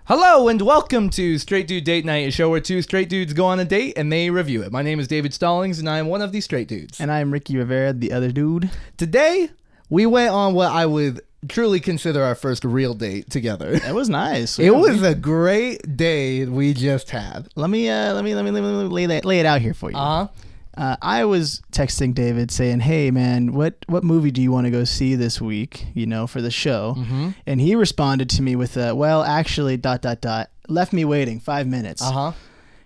Hello and welcome to Straight Dude Date Night, a show where two straight dudes go on a date and they review it. My name is David Stallings and I am one of the straight dudes. And I am Ricky Rivera, the other dude. Today, we went on what I would truly consider our first real date together. It was nice. It was a great day we just had. Let me lay it out here for you. I was texting David saying, "Hey man, what movie do you want to go see this week? You know, for the show." Mm-hmm. And he responded to me with "Well, actually, ... left me waiting 5 minutes."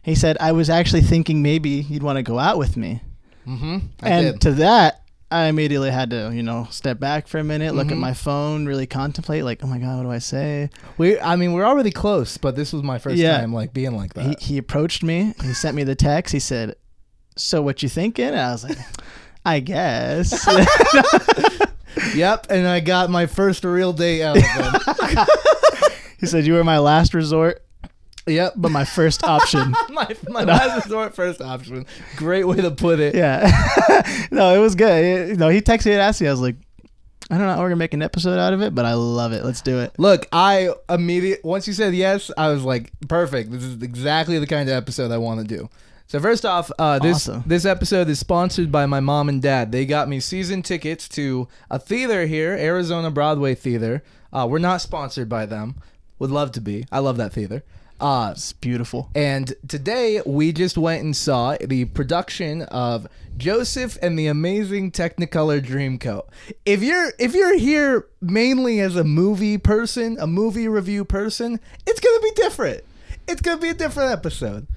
He said, "I was actually thinking maybe you'd want to go out with me." Mm-hmm. And to that, I immediately had to, step back for a minute, look at my phone, really contemplate, like, oh my God, what do I say? We're already close, but this was my first time being like that. He approached me. He sent me the text. He said, "So what you thinking?" And I was like, "I guess." Yep, and I got my first real date out of him. He said, "You were my last resort." Yep, but my first option. my last resort, first option. Great way to put it. Yeah. No, it was good. He texted me and asked me. I was like, I don't know how we're gonna make an episode out of it, but I love it. Let's do it. Look, once you said yes, I was like, perfect. This is exactly the kind of episode I want to do. So first off, this episode is sponsored by my mom and dad. They got me season tickets to a theater here, Arizona Broadway Theater. We're not sponsored by them. Would love to be. I love that theater. It's beautiful. And today we just went and saw the production of Joseph and the Amazing Technicolor Dreamcoat. If you're here mainly as a movie person, a movie review person, it's gonna be different. It's gonna be a different episode.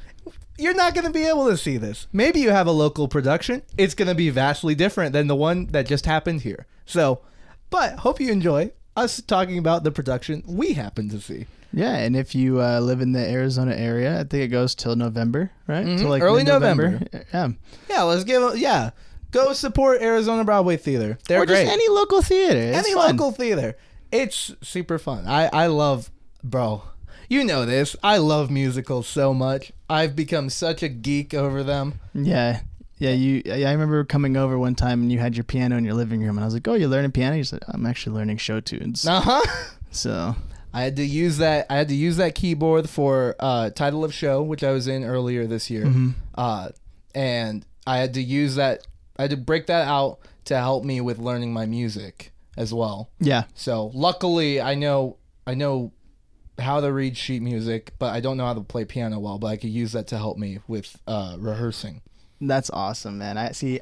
You're not going to be able to see this. Maybe you have a local production. It's going to be vastly different than the one that just happened here. So, but hope you enjoy us talking about the production we happen to see. Yeah, and if you live in the Arizona area, I think it goes till November, right? Mm-hmm. Till early November. Yeah. Yeah, go support Arizona Broadway Theater. They're great. Or just any local theater. Any local theater. It's super fun. I love, bro. You know this. I love musicals so much. I've become such a geek over them. Yeah. I remember coming over one time and you had your piano in your living room and I was like, "Oh, you're learning piano?" You said, "I'm actually learning show tunes." So I had to use that keyboard for title of show, which I was in earlier this year. Mm-hmm. And I had to use that. I had to break that out to help me with learning my music as well. Yeah. So luckily, I know how to read sheet music, but I don't know how to play piano well, but I could use that to help me with rehearsing. That's awesome, man.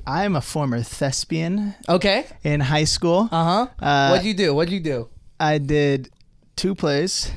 I'm a former thespian. Okay. In high school. What'd you do? I did 2 plays.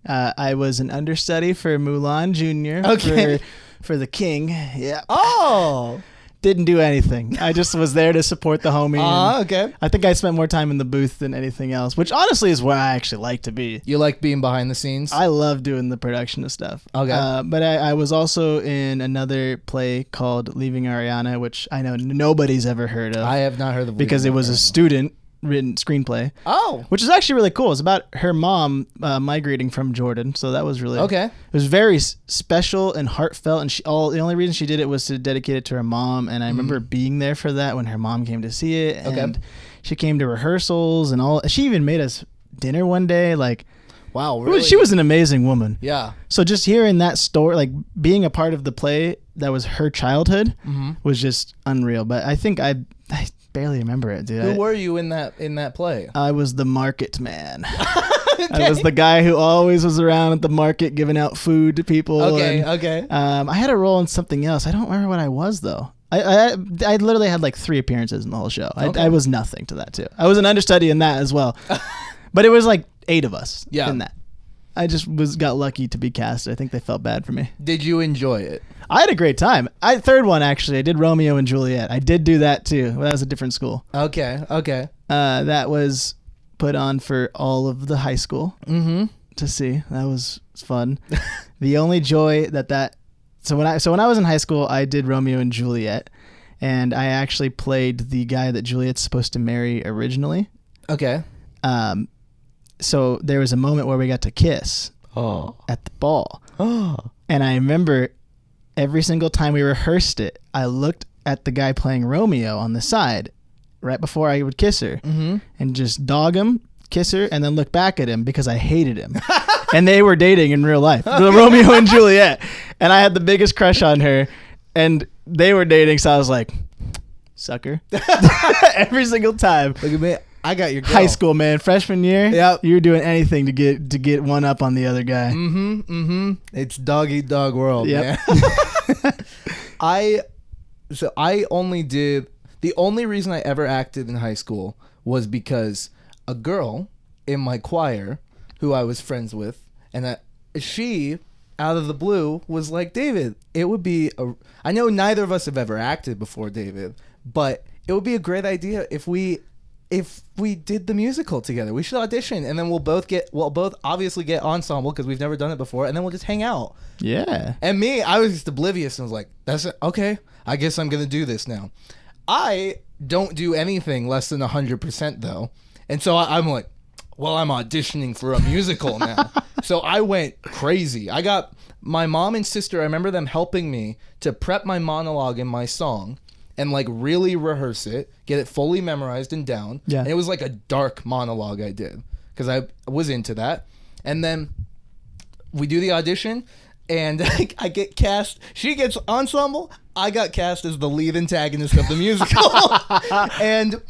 I was an understudy for Mulan Jr. Okay. For the King. Yeah. Oh. Didn't do anything. I just was there to support the homie. Okay. I think I spent more time in the booth than anything else, which honestly is where I actually like to be. You like being behind the scenes? I love doing the production of stuff. Okay. But I was also in another play called Leaving Ariana, which I know nobody's ever heard of. I have not heard of because it was a student written screenplay. Oh. Which is actually really cool. It's about her mom migrating from Jordan. So that was really... Okay. It was very special and heartfelt. And the only reason she did it was to dedicate it to her mom. And I remember being there for that when her mom came to see it. And she came to rehearsals and all. She even made us dinner one day. Like... Wow, really? She was an amazing woman. Yeah. So just hearing that story, like being a part of the play that was her childhood was just unreal. But I think I barely remember it, dude. Who were you in that play? I was the market man. Okay. I was the guy who always was around at the market giving out food to people. Okay. I had a role in something else. I don't remember what I was though. I literally had like 3 appearances in the whole show. I was nothing to that too. I was an understudy in that as well. But it was like 8 of us in that. I just got lucky to be cast. I think they felt bad for me. Did you enjoy it? I had a great time. Third one, actually. I did Romeo and Juliet. I did do that, too. Well, that was a different school. Okay. That was put on for all of the high school to see. That was fun. The only joy So when I was in high school, I did Romeo and Juliet. And I actually played the guy that Juliet's supposed to marry originally. Okay. So there was a moment where we got to kiss at the ball. And I remember every single time we rehearsed it, I looked at the guy playing Romeo on the side right before I would kiss her and just dog him, kiss her, and then look back at him because I hated him. And they were dating in real life, the Romeo and Juliet. And I had the biggest crush on her, and they were dating. So I was like, sucker. Every single time. Look at me. I got your girl. High school, man. Freshman year. Yep. You were doing anything to get one up on the other guy. It's dog eat dog world, Yep. man. I only did, the only reason I ever acted in high school was because a girl in my choir who I was friends with, and she, out of the blue, was like, David, it would be I know neither of us have ever acted before, David, but it would be a great idea if we did the musical together. We should audition, and then we'll both obviously get ensemble because we've never done it before, and then we'll just hang out. Yeah. And me, I was just oblivious and was like, that's it. Okay, I guess I'm going to do this now. I don't do anything less than 100% though. And so I'm like, well, I'm auditioning for a musical now. So I went crazy. I got my mom and sister, I remember them helping me to prep my monologue and my song and like really rehearse it, get it fully memorized and down. Yeah. And it was like a dark monologue I did because I was into that. And then we do the audition and I get cast. She gets ensemble. I got cast as the lead antagonist of the musical. And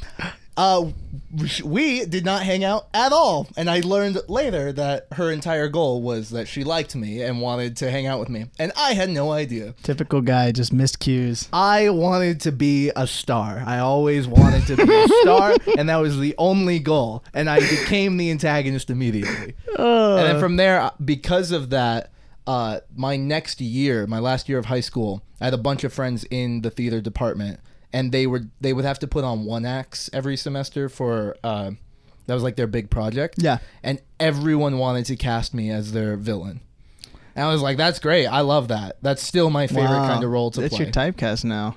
we did not hang out at all. And I learned later that her entire goal was that she liked me and wanted to hang out with me. And I had no idea. Typical guy, just missed cues. I wanted to be a star. I always wanted to be a star, and that was the only goal. And I became the antagonist immediately. And then from there, because of that, my last year of high school, I had a bunch of friends in the theater department. And they would have to put on one acts every semester for that was like their big project. Yeah. And everyone wanted to cast me as their villain. And I was like, that's great. I love that. That's still my favorite kind of role to play. It's your typecast now.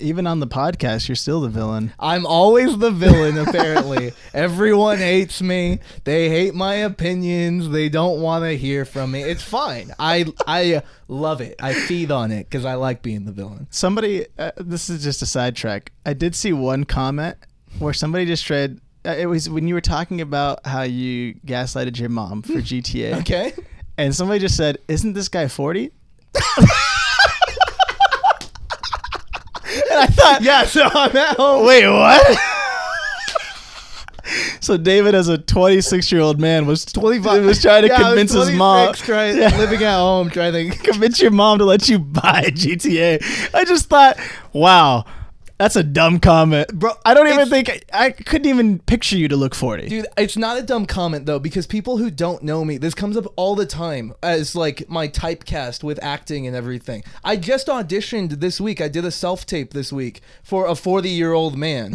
Even on the podcast, you're still the villain. I'm always the villain, apparently. Everyone hates me. They hate my opinions. They don't want to hear from me. It's fine. I love it. I feed on it because I like being the villain. Somebody, this is just a sidetrack. I did see one comment where somebody just tried, it was when you were talking about how you gaslighted your mom for GTA. Okay. And somebody just said, isn't this guy 40? And I thought, yeah, so I'm at home. Wait, what? So David, as a 26-year-old man, was 25. Was trying to convince his mom. Living at home, trying to convince your mom to let you buy GTA. I just thought, wow. That's a dumb comment. Bro, I couldn't even picture you to look 40. Dude, it's not a dumb comment though, because people who don't know me, this comes up all the time as like my typecast with acting and everything. I just auditioned this week. I did a self-tape this week for a 40-year-old man.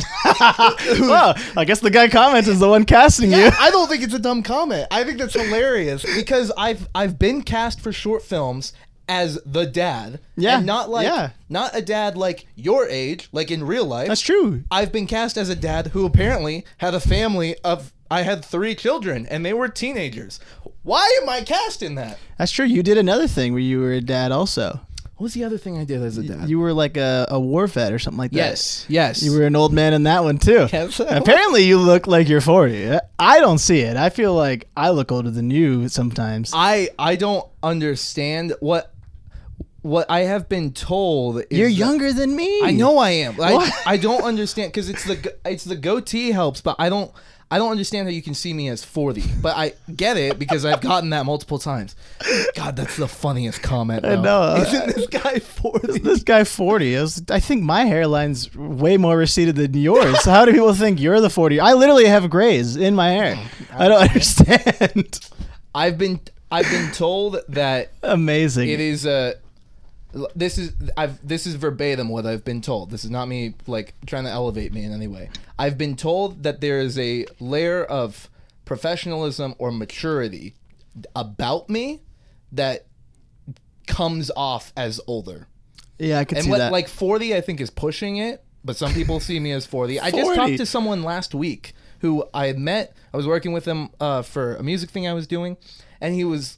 Well, I guess the guy comments is the one casting you. I don't think it's a dumb comment. I think that's hilarious because I've been cast for short films as the dad. Yeah. And not a dad like your age, like in real life. That's true. I've been cast as a dad who apparently had a family of, I had 3 children and they were teenagers. Why am I cast in that? That's true. You did another thing where you were a dad also. What was the other thing I did as a dad? You were like a war vet or something like that. Yes. You were an old man in that one too. Yes. Apparently you look like you're 40. I don't see it. I feel like I look older than you sometimes. I don't understand what I have been told is you're younger than me. I know I am. I don't understand because it's the goatee helps, but I don't understand how you can see me as 40. But I get it because I've gotten that multiple times. God, that's the funniest comment though. I know. Isn't this guy 40? Isn't this guy 40? I think my hairline's way more receded than yours. So how do people think you're the 40? I literally have grays in my hair. I don't understand. I've been told that amazing. It is this is verbatim what I've been told. This is not me like trying to elevate me in any way. I've been told that there is a layer of professionalism or maturity about me that comes off as older. Yeah, I could see that. Like 40 I think is pushing it, but some people see me as 40. I just talked to someone last week who I had met. I was working with him for a music thing I was doing, and he was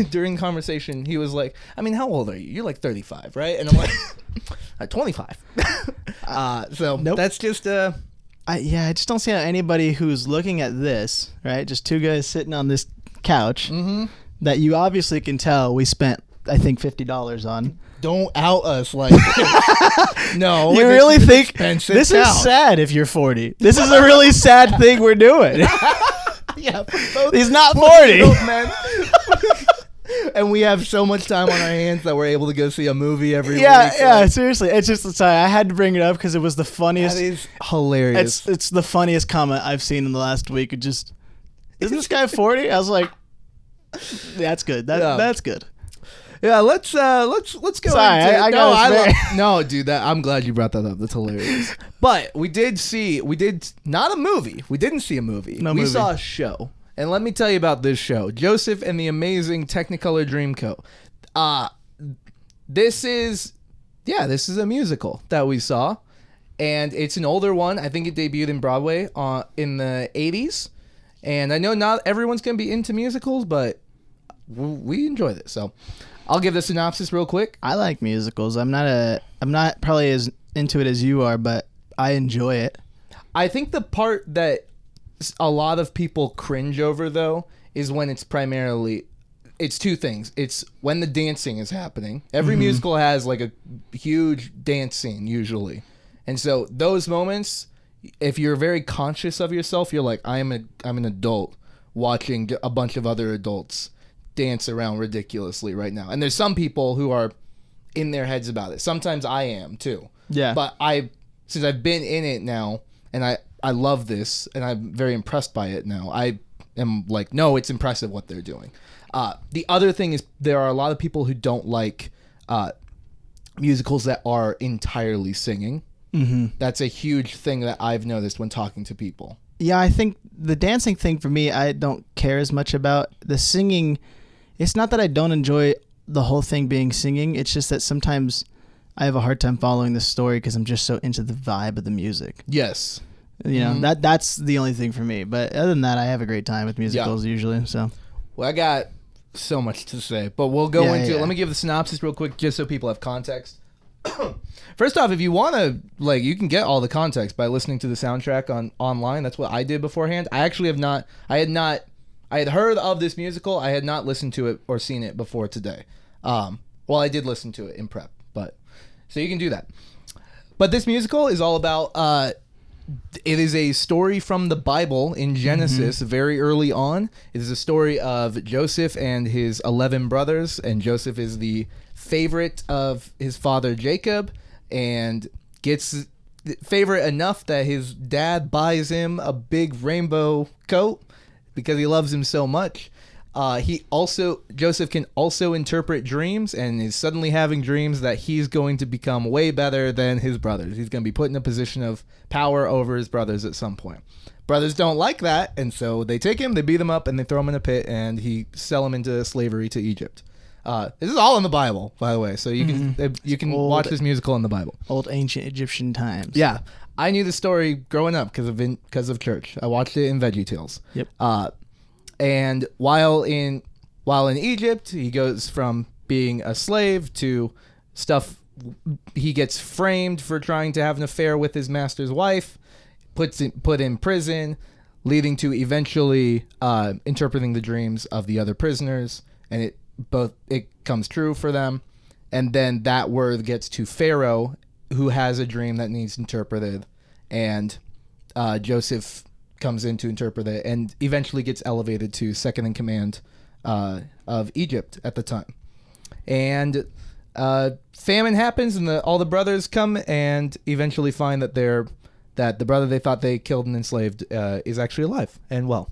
during conversation, he was like, I mean, how old are you? You're like 35, right? And I'm like, 25. So nope. That's just... I just don't see how anybody who's looking at this, right? Just 2 guys sitting on this couch that you obviously can tell we spent, I think, $50 on. Don't out us like this. No. You really think this is sad if you're 40? This is a really sad thing we're doing. Yeah. He's not 40. Men. And we have so much time on our hands that we're able to go see a movie every week. Yeah, seriously. It's just, sorry, I had to bring it up because it was the funniest. That is hilarious. It's the funniest comment I've seen in the last week. It just, isn't this guy 40? I was like, that's good. That's good. Yeah, let's go. Sorry, No, dude, I'm glad you brought that up. That's hilarious. But we did not a movie. We didn't see a movie. We saw a show. And let me tell you about this show, Joseph and the Amazing Technicolor Dreamcoat. This is a musical that we saw, and it's an older one. I think it debuted in Broadway in the 80s. And I know not everyone's going to be into musicals, but we enjoy this. So I'll give the synopsis real quick. I like musicals. I'm not probably as into it as you are, but I enjoy it. I think the part that a lot of people cringe over, though, is when it's two things. It's when the dancing is happening. Every musical has like a huge dance scene usually. And so those moments, if you're very conscious of yourself, you're like, I'm an adult watching a bunch of other adults dance around ridiculously right now. And there's some people who are in their heads about it. Sometimes I am too. Yeah. But since I've been in it now, and I love this, and I'm very impressed by it now. I am like, no, it's impressive what they're doing. The other thing is there are a lot of people who don't like musicals that are entirely singing. Mm-hmm. That's a huge thing that I've noticed when talking to people. Yeah, I think the dancing thing for me, I don't care as much about. The singing, it's not that I don't enjoy the whole thing being singing. It's just that sometimes I have a hard time following the story because I'm just so into the vibe of the music. Yes. You know, that's the only thing for me. But other than that, I have a great time with musicals usually. So, well, I got so much to say, but we'll go into it. Let me give the synopsis real quick just so people have context. First off, if you want to, you can get all the context by listening to the soundtrack online. That's what I did beforehand. I actually have not. I had heard of this musical. I had not listened to it or seen it before today. Well, I did listen to it in prep, but so you can do that. But this musical is all about. It is a story from the Bible in Genesis, very early on. It is a story of Joseph and his 11 brothers, and Joseph is the favorite of his father Jacob, and gets favorite enough that his dad buys him a big rainbow coat because he loves him so much. Joseph can also interpret dreams, and is suddenly having dreams that he's going to become way better than his brothers. He's going to be put in a position of power over his brothers at some point. Brothers don't like that, and so they take him, they beat him up, and they throw him in a pit, and sell him into slavery to Egypt. This is all in the Bible, by the way, so you can watch this musical in the Bible. Old ancient Egyptian times. Yeah, I knew the story growing up because of church. I watched it in VeggieTales. Yep. And while in Egypt, he goes from being a slave to stuff. He gets framed for trying to have an affair with his master's wife, put in prison, leading to eventually interpreting the dreams of the other prisoners, and it comes true for them. And then that word gets to Pharaoh, who has a dream that needs interpreted, and Joseph comes in to interpret it, and eventually gets elevated to second in command of Egypt at the time. And famine happens, and all the brothers come and eventually find that the brother they thought they killed and enslaved is actually alive and well.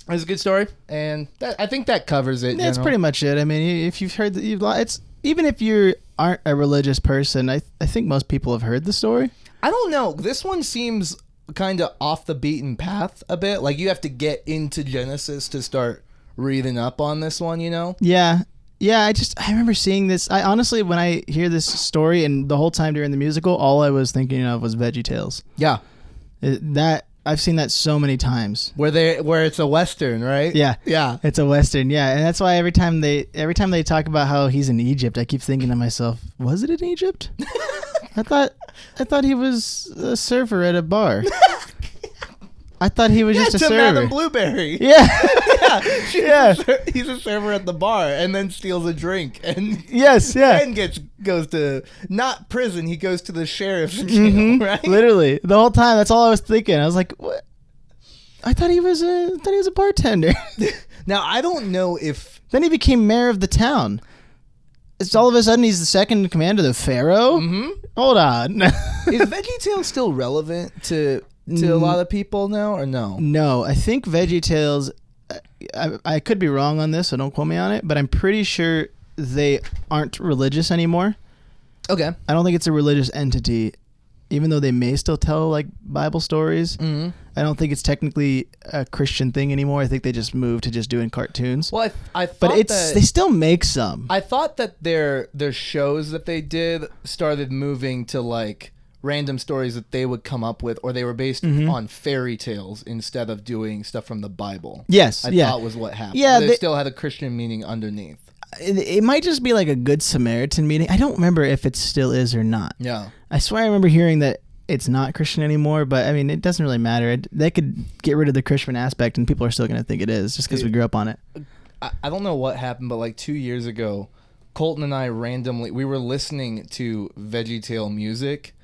It's a good story, and I think that covers it. That's pretty much it. I mean, if you've heard it's even if you aren't a religious person, I think most people have heard the story. I don't know. This one seems kind of off the beaten path a bit. Like, you have to get into Genesis to start reading up on this one, you know? Yeah. I remember seeing this. I honestly, when I hear this story, and the whole time during the musical, all I was thinking of was VeggieTales. Yeah. I've seen that so many times. Where it's a Western, right? Yeah. Yeah. It's a Western, yeah. And that's why every time they talk about how he's in Egypt, I keep thinking to myself, was it in Egypt? I thought he was a server at a bar. I thought he was just a to server. Madame Blueberry. Yeah. He's a server at the bar and then steals a drink and and goes to not prison. He goes to the sheriff's jail, right? Literally, the whole time. That's all I was thinking. I was like, what? I thought he was a bartender. Now I don't know if then he became mayor of the town. It's all of a sudden he's the second in command of the pharaoh. Hold on. Is VeggieTales still relevant to a lot of people now, or no? No, I think VeggieTales. I could be wrong on this, so don't quote me on it. But I'm pretty sure they aren't religious anymore. Okay. I don't think it's a religious entity, even though they may still tell like Bible stories. I don't think it's technically a Christian thing anymore. I think they just moved to just doing cartoons. Well, I thought but they still make some. I thought that their shows that they did started moving to like random stories that they would come up with, or they were based on fairy tales instead of doing stuff from the Bible. Yes, I thought was what happened. Yeah, but it still had a Christian meaning underneath. It might just be like a Good Samaritan meaning. I don't remember if it still is or not. Yeah, I swear I remember hearing that it's not Christian anymore, but I mean, it doesn't really matter. They could get rid of the Christian aspect and people are still going to think it is just because we grew up on it. I don't know what happened, but like 2 years ago, Colton and I we were listening to VeggieTale music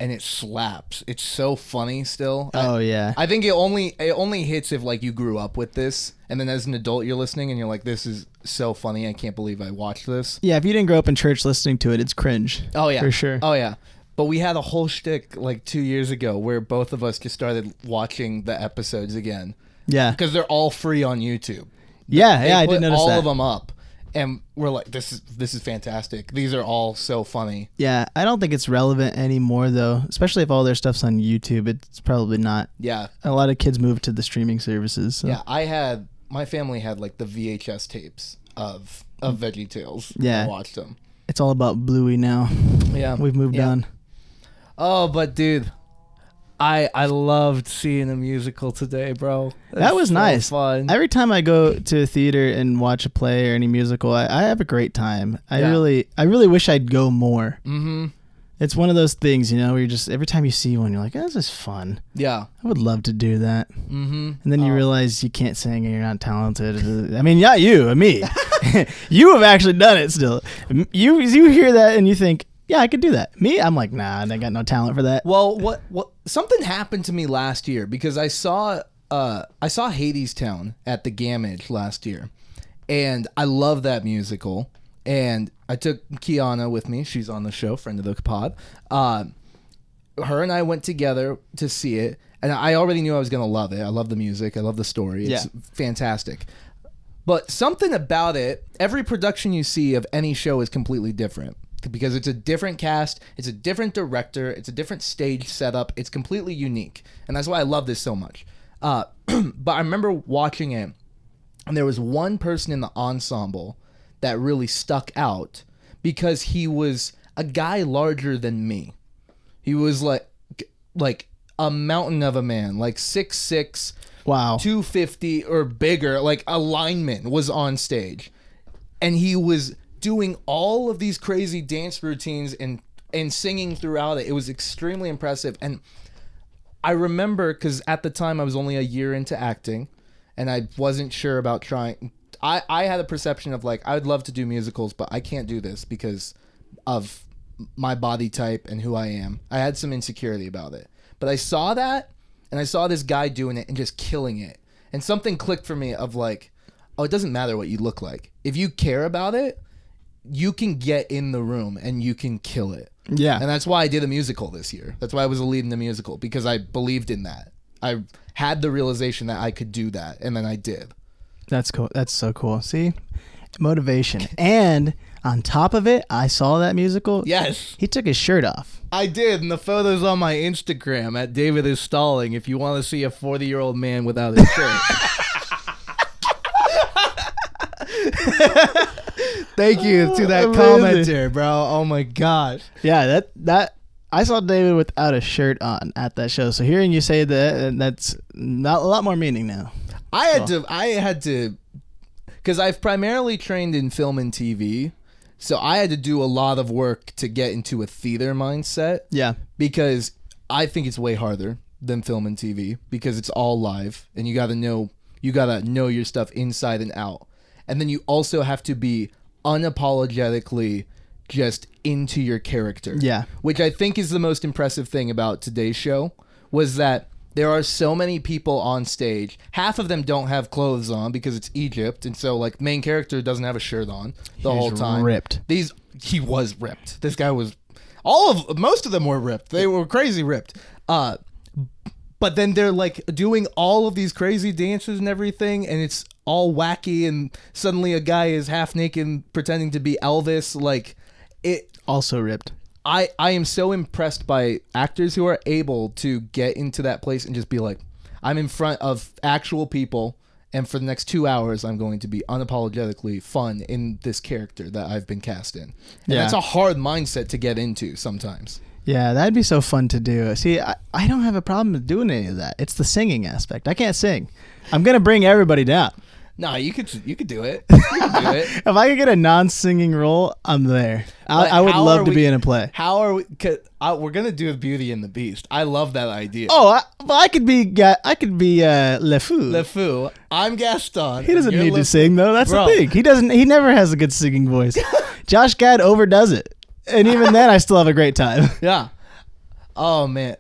and it slaps. It's so funny still. Oh, yeah. I think it only hits if like you grew up with this and then as an adult you're listening and you're like, this is so funny. I can't believe I watched this. Yeah, if you didn't grow up in church listening to it, it's cringe. Oh, yeah. For sure. Oh, yeah. But we had a whole shtick like 2 years ago where both of us just started watching the episodes again. Yeah. Because they're all free on YouTube. I did notice all that. of them up. And we're like, this is fantastic. These are all so funny. Yeah, I don't think it's relevant anymore, though. Especially if all their stuff's on YouTube, it's probably not. Yeah. A lot of kids moved to the streaming services. So. Yeah, my family had like the VHS tapes of VeggieTales. Yeah. I watched them. It's all about Bluey now. Yeah. We've moved on. Oh, but dude, I loved seeing a musical today, bro. That was so nice. Fun. Every time I go to a theater and watch a play or any musical, I have a great time. I really wish I'd go more. It's one of those things, where you're just every time you see one, you're like, this is fun. Yeah, I would love to do that. And then you realize you can't sing and you're not talented. I mean, not you, me. You have actually done it. Still, you hear that and you think, yeah, I could do that. Me, I'm like, nah, I got no talent for that. Well, what something happened to me last year because I saw Hadestown at the Gamage last year, and I love that musical. And I took Kiana with me. She's on the show, friend of the pod. Her and I went together to see it, and I already knew I was gonna love it. I love the music. I love the story. It's fantastic. But something about it, every production you see of any show is completely different. Because it's a different cast, it's a different director, it's a different stage setup, it's completely unique. And that's why I love this so much. But I remember watching it, and there was one person in the ensemble that really stuck out because he was a guy larger than me. He was like a mountain of a man, like 6'6", wow, 250 or bigger, like a lineman was on stage. And he was doing all of these crazy dance routines and singing throughout it. It was extremely impressive. And I remember, because at the time I was only a year into acting and I wasn't sure about trying. I had a perception of like, I would love to do musicals, but I can't do this because of my body type and who I am. I had some insecurity about it. But I saw that, and I saw this guy doing it and just killing it. And something clicked for me of like, oh, it doesn't matter what you look like. If you care about it, you can get in the room and you can kill it. Yeah. And that's why I did a musical this year. That's why I was a lead in the musical, because I believed in that. I had the realization that I could do that, and then I did. That's cool. That's so cool. See? Motivation. And on top of it, I saw that musical. Yes. He took his shirt off. I did, and the photo's on my Instagram at David is Stalling if you want to see a 40-year-old man without his shirt. Thank you to that commenter, bro. Oh my gosh. Yeah, that I saw David without a shirt on at that show. So hearing you say that, that's not a lot more meaning now. I had to, because I've primarily trained in film and TV, so I had to do a lot of work to get into a theater mindset. Yeah. Because I think it's way harder than film and TV because it's all live and you gotta know your stuff inside and out. And then you also have to be unapologetically just into your character. Yeah. Which I think is the most impressive thing about today's show was that there are so many people on stage. Half of them don't have clothes on because it's Egypt, and so like main character doesn't have a shirt on the whole time. Ripped. He was ripped. This guy was most of them were ripped. They were crazy ripped. But then they're like doing all of these crazy dances and everything, and it's all wacky, and suddenly a guy is half naked pretending to be Elvis. Like it also ripped. I am so impressed by actors who are able to get into that place and just be like, I'm in front of actual people, and for the next 2 hours, I'm going to be unapologetically fun in this character that I've been cast in. And that's a hard mindset to get into sometimes. Yeah, that'd be so fun to do. See, I don't have a problem with doing any of that. It's the singing aspect. I can't sing. I'm going to bring everybody down. No, you could do it. You could do it. If I could get a non-singing role, I'm there. I would love to be in a play. How are we? We're gonna do Beauty and the Beast. I love that idea. Oh, I could be Le Fou. Le Fou. I'm Gaston. He doesn't need to sing though. That's the thing. He doesn't. He never has a good singing voice. Josh Gad overdoes it, and even then, I still have a great time. Yeah. Oh man.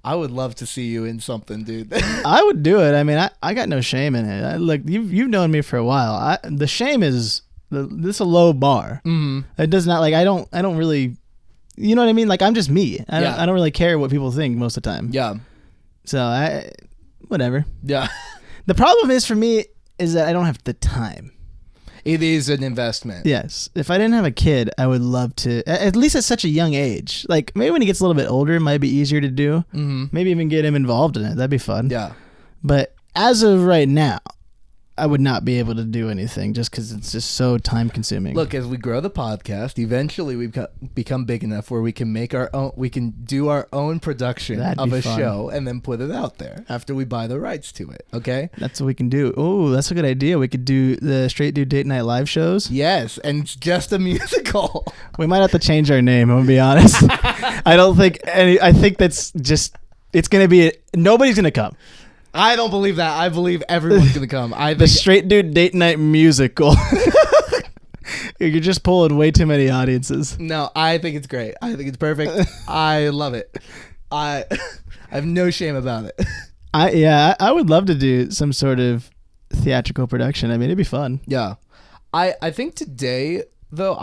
I would love to see you in something, dude. I would do it. I mean, I got no shame in it. Look, you've known me for a while. The shame is this a low bar. Mm-hmm. It does not like I don't really, you know what I mean? Like I'm just me. I don't really care what people think most of the time. Yeah. So whatever. Yeah. The problem is for me is that I don't have the time. It is an investment. Yes. If I didn't have a kid, I would love to, at least at such a young age. Like, maybe when he gets a little bit older, it might be easier to do. Mm-hmm. Maybe even get him involved in it. That'd be fun. Yeah. But as of right now, I would not be able to do anything just because it's just so time consuming. Look, as we grow the podcast, eventually we've become big enough where we can make our own. We can do our own production of a show and then put it out there after we buy the rights to it. Okay, that's what we can do. Oh, that's a good idea. We could do the Straight Dude Date Night live shows. Yes, and it's just a musical. We might have to change our name. I'm gonna be honest. I don't think any. I think that's just. It's gonna be. Nobody's gonna come. I don't believe that. I believe everyone's going to come. The Straight Dude Date Night musical. You're just pulling way too many audiences. No, I think it's great. I think it's perfect. I love it. I have no shame about it. I would love to do some sort of theatrical production. I mean, it'd be fun. Yeah. I think today, though,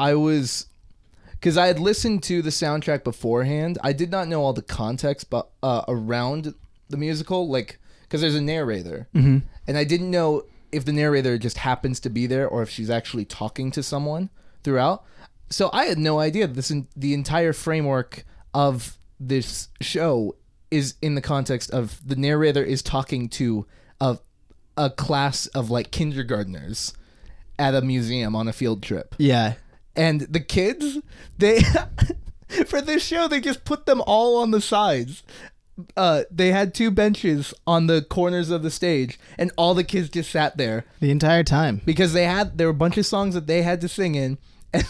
because I had listened to the soundtrack beforehand. I did not know all the context around the musical, like, because there's a narrator, mm-hmm. and I didn't know if the narrator just happens to be there or if she's actually talking to someone throughout. So I had no idea that the entire framework of this show is in the context of the narrator is talking to a class of like kindergartners at a museum on a field trip. Yeah. And the kids, for this show, they just put them all on the sides. They had 2 benches on the corners of the stage, and all the kids just sat there the entire time because there were a bunch of songs that they had to sing in, and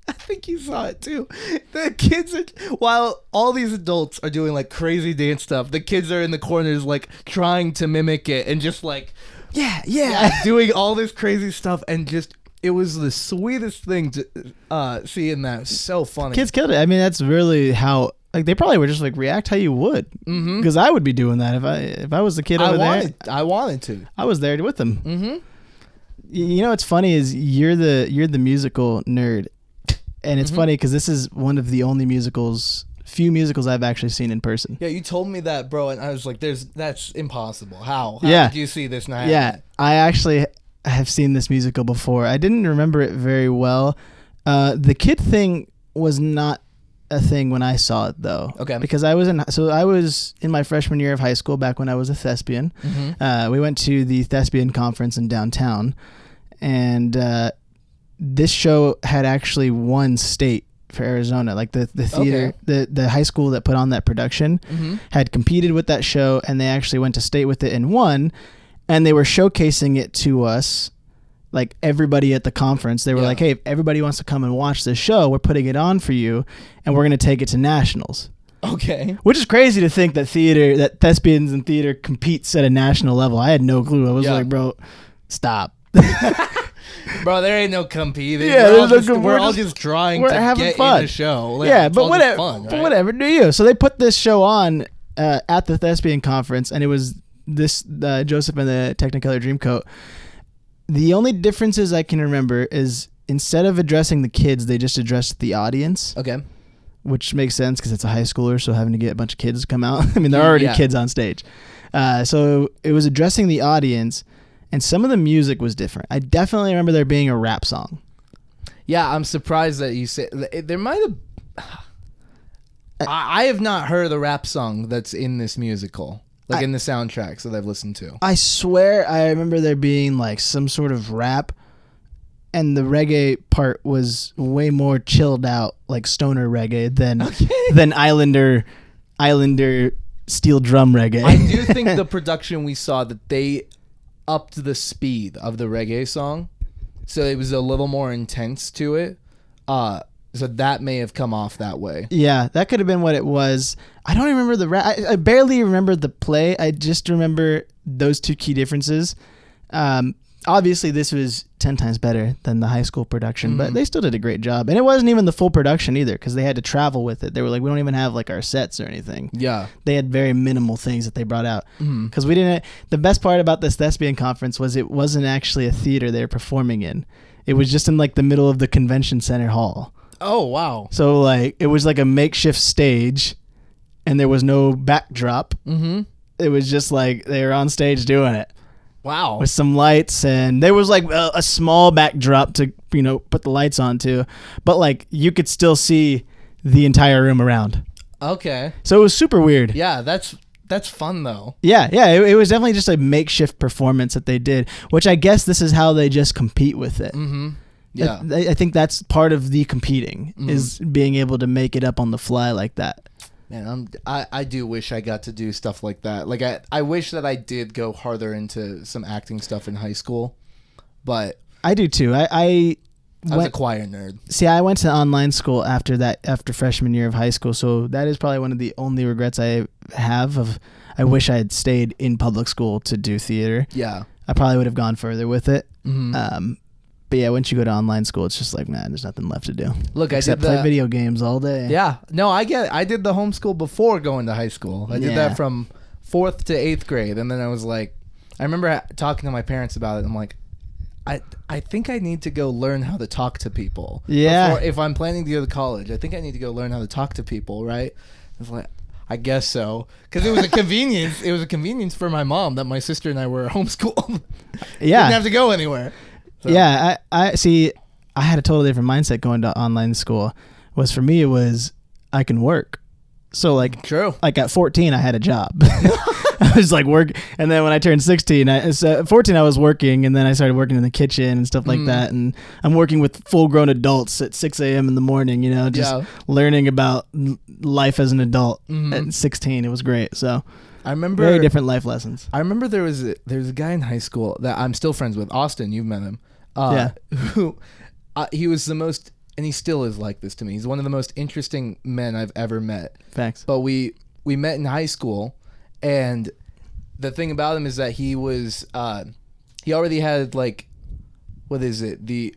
I think you saw it too. The kids while all these adults are doing like crazy dance stuff, the kids are in the corners like trying to mimic it and just like yeah doing all this crazy stuff, and just it was the sweetest thing to see in that. So funny. Kids killed it. I mean, that's really how. Like they probably were just like react how you would, because I would be doing that if I was the kid over there. I wanted to. I was there with them. Mm-hmm. You know what's funny is you're the musical nerd, and it's funny because this is one of the only few musicals I've actually seen in person. Yeah, you told me that, bro, and I was like, that's impossible. How did you see this now? Yeah, I actually have seen this musical before. I didn't remember it very well. The kid thing was not a thing when I saw it though. Okay. Because I was in my freshman year of high school back when I was a thespian. Mm-hmm. We went to the thespian conference in downtown, and this show had actually won state for Arizona. Like the theater, the high school that put on that production had competed with that show, and they actually went to state with it and won, and they were showcasing it to us. Like everybody at the conference, they were like, hey, if everybody wants to come and watch this show, we're putting it on for you, and we're going to take it to nationals. Okay. Which is crazy to think that thespians in theater competes at a national level. I had no clue. I was like, bro, stop. Bro, there ain't no competing. Yeah, we're all just trying to get fun in the show. Like, yeah, but whatever. Fun, right? But whatever. Do you? So they put this show on at the thespian conference, and it was this Joseph and the Technicolor Dreamcoat. The only differences I can remember is instead of addressing the kids, they just addressed the audience. Okay. Which makes sense because it's a high schooler, so having to get a bunch of kids to come out. I mean, there are already kids on stage. So it was addressing the audience, and some of the music was different. I definitely remember there being a rap song. Yeah, I'm surprised that you said there might have. I have not heard the rap song that's in this musical, like in the soundtracks that I've listened to. I swear I remember there being like some sort of rap, and the reggae part was way more chilled out, like stoner reggae than Islander steel drum reggae. I do think the production we saw that they upped the speed of the reggae song, so it was a little more intense to it. So that may have come off that way. Yeah, that could have been what it was. I don't remember the rap. I barely remember the play. I just remember those two key differences. Obviously, this was 10 times better than the high school production, but they still did a great job. And it wasn't even the full production either, because they had to travel with it. They were like, we don't even have like our sets or anything. Yeah. They had very minimal things that they brought out. Because we didn't. The best part about this thespian conference was it wasn't actually a theater they were performing in. It was just in like the middle of the convention center hall. Oh, wow. So like it was like a makeshift stage, and there was no backdrop. It was just like they were on stage doing it. Wow. With some lights, and there was like a small backdrop to, put the lights onto, but like you could still see the entire room around. Okay. So it was super weird. Yeah, that's fun though. Yeah. It was definitely just a makeshift performance that they did, which I guess this is how they just compete with it. Yeah. I think that's part of the competing is being able to make it up on the fly like that. Man, I do wish I got to do stuff like that. Like I wish that I did go harder into some acting stuff in high school, but I do too. I was a choir nerd. See, I went to online school after freshman year of high school, so that is probably one of the only regrets I have. I wish I had stayed in public school to do theater. Yeah, I probably would have gone further with it. But yeah, once you go to online school, it's just like, man, there's nothing left to do. Look, except play video games all day. Yeah, no, I get it. I did the homeschool before going to high school. I did that from 4th to 8th grade, and then I was like, I remember talking to my parents about it. I'm like, I think I need to go learn how to talk to people. Yeah. If I'm planning to go to college, I think I need to go learn how to talk to people, right? I was like, I guess so, because it was a convenience. It was a convenience for my mom that my sister and I were homeschooled. Yeah, didn't have to go anywhere. So. Yeah, I see. I had a totally different mindset going to online school. For me, it was I can work. So like, true. Like at 14, I had a job. I was like work, and then when I turned 16, at 14 I was working, and then I started working in the kitchen and stuff like that. And I'm working with full-grown adults at 6 a.m. in the morning. Just learning about life as an adult at 16. It was great. So. I remember very different life lessons. I remember there was a guy in high school that I'm still friends with, Austin. You've met him. Who he was the most, and he still is like this to me. He's one of the most interesting men I've ever met. Facts. But we met in high school, and the thing about him is that he was he already had like, what is it, the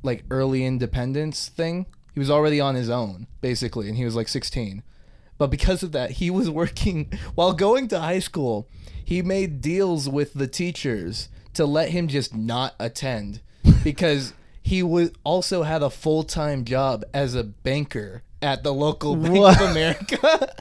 like early independence thing. He was already on his own basically, and he was like 16. But because of that, he was working while going to high school. He made deals with the teachers to let him just not attend because he also had a full-time job as a banker at the local Bank of America.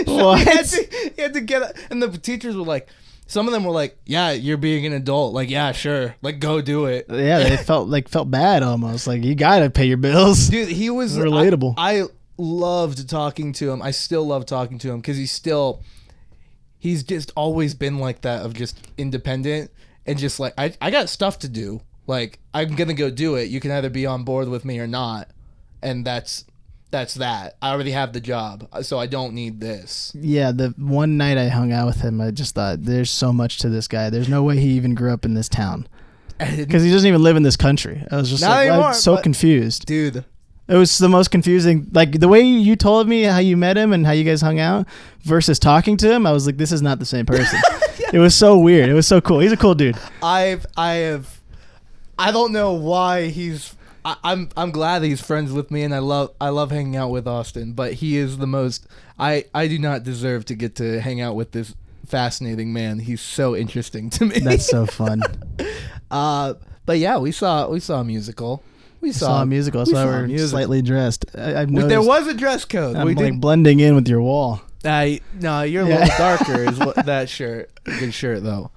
So he had to get, and the teachers were like, some of them were like, yeah, you're being an adult. Like, yeah, sure. Like, go do it. Yeah, they felt bad almost. Like, you got to pay your bills. Dude, he was relatable. I loved talking to him. I still love talking to him because he's just always been like that, of just independent and just like, I got stuff to do. Like, I'm going to go do it. You can either be on board with me or not. And that's that. I already have the job, so I don't need this. Yeah, the one night I hung out with him, I just thought, there's so much to this guy. There's no way he even grew up in this town. Because he doesn't even live in this country. I was just like, I'm so confused. Dude. It was the most confusing. Like the way you told me how you met him and how you guys hung out versus talking to him, I was like, this is not the same person. It was so weird. It was so cool. He's a cool dude. I don't know why I'm glad he's friends with me, and I love hanging out with Austin, but he is the most. I do not deserve to get to hang out with this fascinating man. He's so interesting to me. That's so fun. But yeah, we saw a musical. We saw a musical. That's why we're slightly dressed. I've noticed. There was a dress code. I'm like blending in with your wall. No, you're a little darker. Is what that shirt? Good shirt though.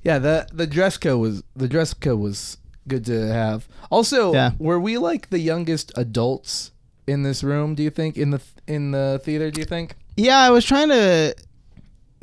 Yeah, the dress code was good to have. Also, were we like the youngest adults in this room? Do you think in the theater? Do you think? Yeah, I was trying to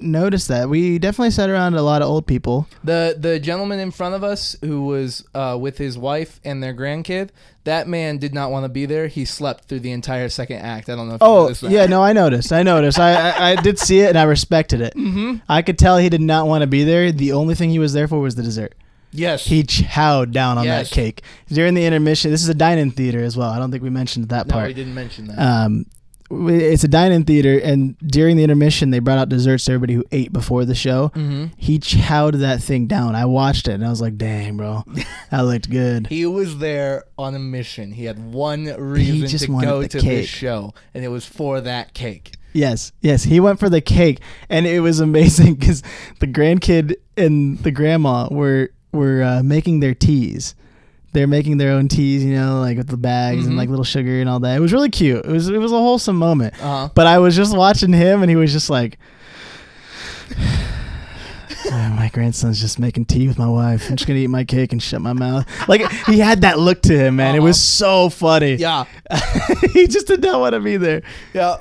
notice that. We definitely sat around a lot of old people. The gentleman in front of us who was with his wife and their grandkid, that man did not want to be there. He slept through the entire second act. I don't know if you noticed that. Yeah, no, I noticed. I did see it and I respected it. Mm-hmm. I could tell he did not want to be there. The only thing he was there for was the dessert. Yes. He chowed down on that cake. During the intermission, this is a dine-in theater as well. I don't think we mentioned that part. No, we didn't mention that. It's a dine-in theater, and during the intermission, they brought out desserts to everybody who ate before the show. Mm-hmm. He chowed that thing down. I watched it, and I was like, dang, bro, that looked good. He was there on a mission. He had one reason to go to this show, and it was for that cake. Yes, he went for the cake, and it was amazing because the grandkid and the grandma were making their teas. They're making their own teas, like with the bags and like little sugar and all that. It was really cute. It was a wholesome moment. Uh-huh. But I was just watching him, and he was just like, my grandson's just making tea with my wife. I'm just gonna eat my cake and shut my mouth. Like he had that look to him, man. It was so funny. Yeah, he just did not want to be there. Yeah,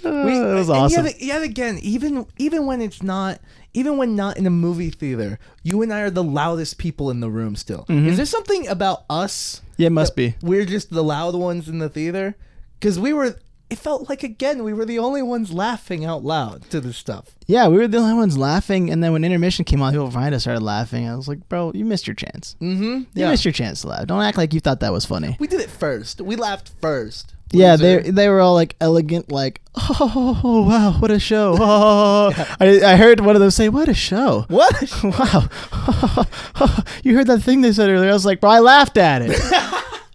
it was awesome. Yet again, even when it's not. Even when not in a movie theater, you and I are the loudest people in the room still. Mm-hmm. Is there something about us? Yeah, it must be. We're just the loud ones in the theater? Because it felt like, again, we were the only ones laughing out loud to this stuff. Yeah, we were the only ones laughing. And then when intermission came on, people behind us started laughing. I was like, bro, you missed your chance. Mm-hmm. You missed your chance to laugh. Don't act like you thought that was funny. We did it first. We laughed first. Yeah, they were all like elegant, like, oh wow, what a show! Oh, I heard one of them say, "What a show! What? Wow! You heard that thing they said earlier?" I was like, "Bro, I laughed at it.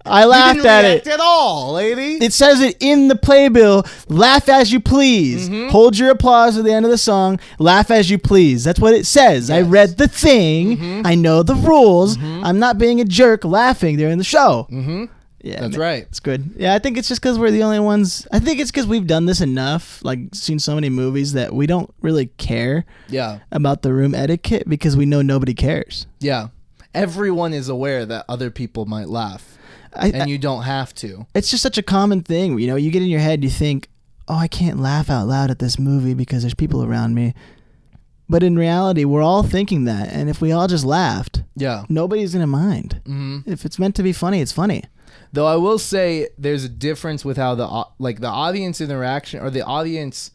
I laughed at it at all, lady." It says it in the playbill. Laugh as you please. Mm-hmm. Hold your applause at the end of the song. Laugh as you please. That's what it says. Yes. I read the thing. Mm-hmm. I know the rules. Mm-hmm. I'm not being a jerk laughing during the show. Mm-hmm. Yeah, that's right. It's good. Yeah, I think it's just because we're the only ones. I think it's because we've done this enough, like seen so many movies that we don't really care about the room etiquette because we know nobody cares. Yeah. Everyone is aware that other people might laugh and you don't have to. It's just such a common thing. You get in your head, you think, oh, I can't laugh out loud at this movie because there's people around me. But in reality, we're all thinking that. And if we all just laughed, nobody's going to mind. Mm-hmm. If it's meant to be funny, it's funny. Though I will say there's a difference with how the audience interaction or the audience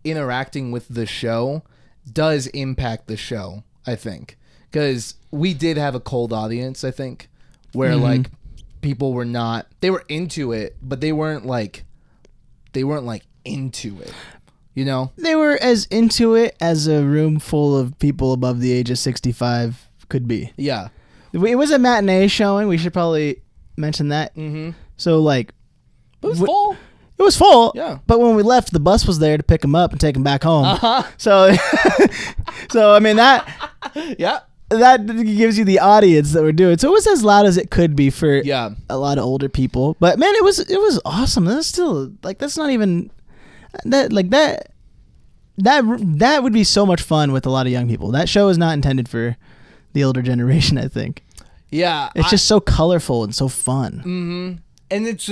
interacting with the show does impact the show, I think. Because we did have a cold audience, I think, where like people were not, they were into it, but they weren't like into it. They were as into it as a room full of people above the age of 65 could be. Yeah. It was a matinee showing. We should probably mention that. Mm-hmm. So, it was full. It was full. Yeah. But when we left, the bus was there to pick them up and take them back home. Uh-huh. So I mean, that... Yeah. That gives you the audience that we're doing. So it was as loud as it could be for a lot of older people. But, man, it was awesome. That's still... that's not even... That would be so much fun with a lot of young people. That show is not intended for the older generation, I think. Yeah, it's just so colorful and so fun. Mm-hmm. And it's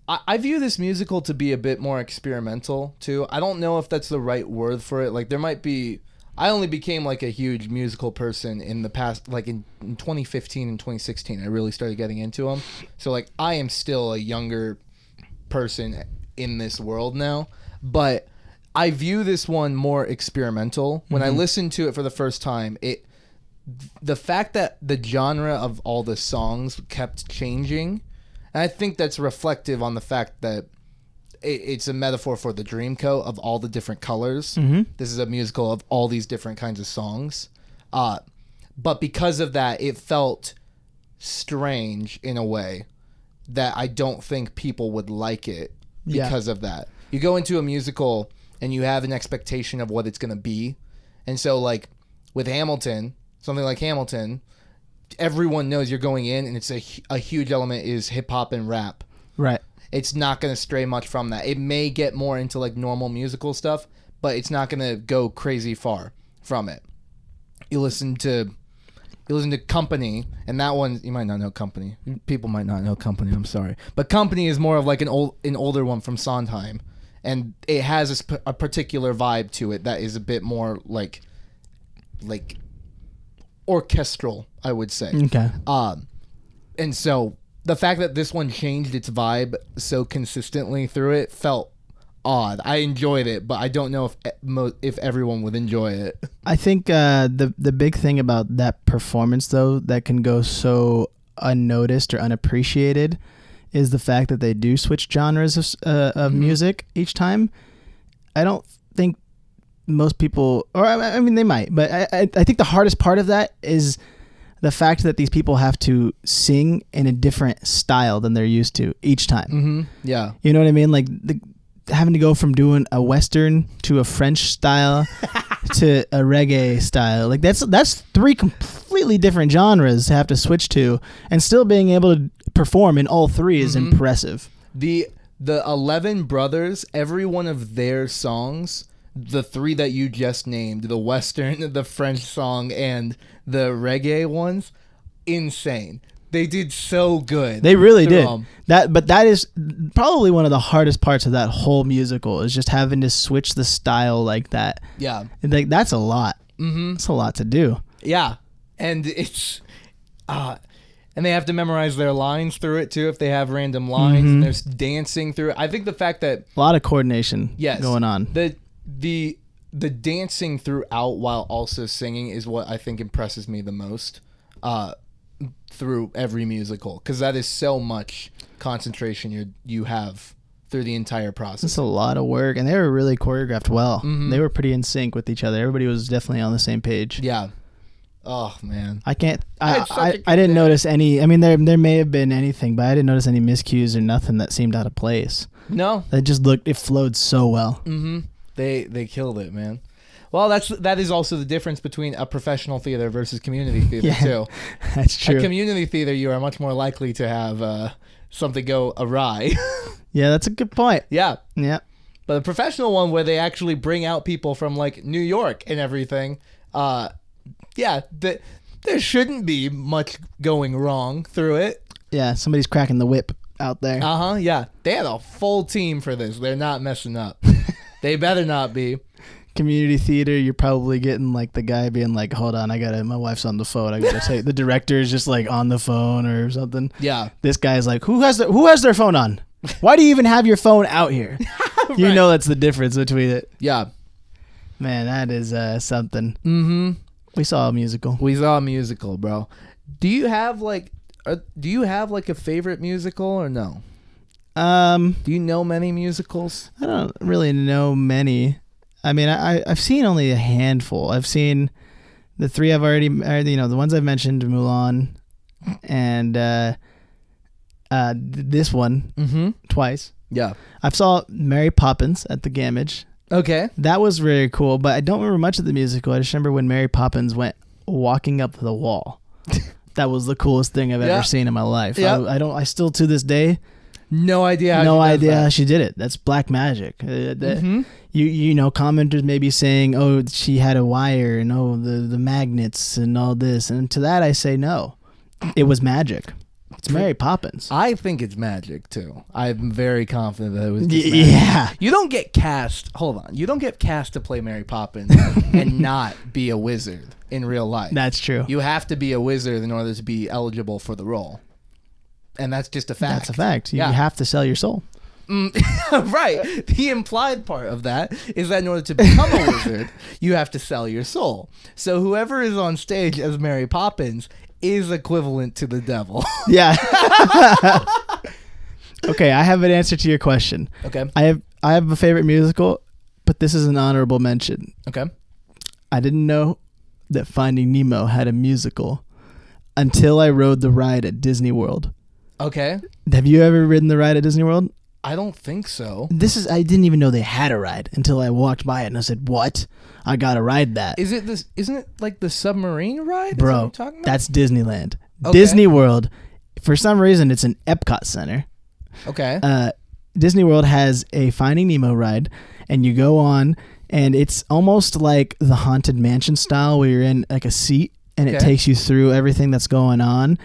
I view this musical to be a bit more experimental too. I don't know if that's the right word for it. Like there might be. I only became like a huge musical person in the past, like in 2015 and 2016. I really started getting into them. So like I am still a younger person in this world now, but I view this one more experimental. When I listened to it for the first time, the fact that the genre of all the songs kept changing, And I think that's reflective on the fact that it's a metaphor for the Dreamcoat of all the different colors. This is a musical of all these different kinds of songs. But because of that, it felt strange in a way that I don't think people would like it because of that. You go into a musical and you have an expectation of what it's going to be. And so, like, with Hamilton, something like Hamilton, everyone knows you're going in and it's a huge element is hip-hop and rap. Right. It's not going to stray much from that. It may get more into, like, normal musical stuff, but it's not going to go crazy far from it. You listen to Company, and that one, you might not know Company. People might not know Company, I'm sorry. But Company is more of like an older one from Sondheim, and it has a particular vibe to it that is a bit more like orchestral, I would say. Okay. And so the fact that this one changed its vibe so consistently through it felt odd. I enjoyed it, but I don't know if everyone would enjoy it. I think the big thing about that performance, though, that can go so unnoticed or unappreciated is the fact that they do switch genres of music each time. I don't think most people, or I mean, they might, but I think the hardest part of that is the fact that these people have to sing in a different style than they're used to each time. Yeah. You know what I mean? Like having to go from doing a Western to a French style to a reggae style. Like that's three completely different genres to have to switch to, and still being able to perform in all three is impressive. The 11 brothers, every one of their songs, the three that you just named, the Western, the French song, and the reggae ones, insane. They did so good. They really did. But that is probably one of the hardest parts of that whole musical is just having to switch the style like that. Yeah. Like that's a lot. It's a lot to do. Yeah. And it's and they have to memorize their lines through it too if they have random lines, and there's dancing through it. I think the fact that a lot of coordination going on. The dancing throughout while also singing is what I think impresses me the most. Through every musical, because that is so much concentration you have through the entire process. It's a lot of work, and they were really choreographed well. They were pretty in sync with each other. Everybody was definitely on the same page. Yeah. Oh man, I didn't notice any. I mean, there may have been anything, but I didn't notice any miscues or nothing that seemed out of place. No, it flowed so well. They killed it, man. Well, that is also the difference between a professional theater versus community theater too. That's true. At community theater, you are much more likely to have something go awry. Yeah, that's a good point. Yeah. But a professional one where they actually bring out people from like New York and everything, there shouldn't be much going wrong through it. Yeah, somebody's cracking the whip out there. Yeah. They had a full team for this. They're not messing up. They better not be. Community theater, you're probably getting like the guy being like, hold on, my wife's on the phone, I gotta say. The director is just like on the phone or something. Yeah. This guy's like, who has their phone on? Why do you even have your phone out here? Right. You know that's the difference between it. Yeah. Man, that is something. We saw a musical, bro. Do you have like a favorite musical or no? Do you know many musicals? I don't really know many. I mean, I've seen only a handful. I've seen the three I've already, the ones I've mentioned, Mulan, and this one twice. Yeah. I've saw Mary Poppins at the Gamage. Okay. That was very cool, but I don't remember much of the musical. I just remember when Mary Poppins went walking up the wall. That was the coolest thing I've ever seen in my life. Yeah. I still to this day. No idea how she did it. That's black magic. Commenters may be saying, oh, she had a wire and the magnets and all this. And to that I say no. It was magic. It's Mary Poppins. I think it's magic too. I'm very confident that it was just magic. Yeah. You don't get cast to play Mary Poppins and not be a wizard in real life. That's true. You have to be a wizard in order to be eligible for the role. And that's just a fact. That's a fact. You have to sell your soul. Right. The implied part of that is that in order to become a wizard, you have to sell your soul. So whoever is on stage as Mary Poppins is equivalent to the devil. Yeah. Okay, I have an answer to your question. Okay. I have a favorite musical, but this is an honorable mention. Okay. I didn't know that Finding Nemo had a musical until I rode the ride at Disney World. Okay. Have you ever ridden the ride at Disney World? I don't think so. I didn't even know they had a ride until I walked by it and I said, "What? I gotta ride that." Isn't it like the submarine ride? Bro, Is that what you're talking about? that's Disneyland. Okay. Disney World, for some reason, it's an Epcot Center. Okay. Disney World has a Finding Nemo ride, and you go on, and it's almost like the Haunted Mansion style, where you're in like a seat, and it takes you through everything that's going on.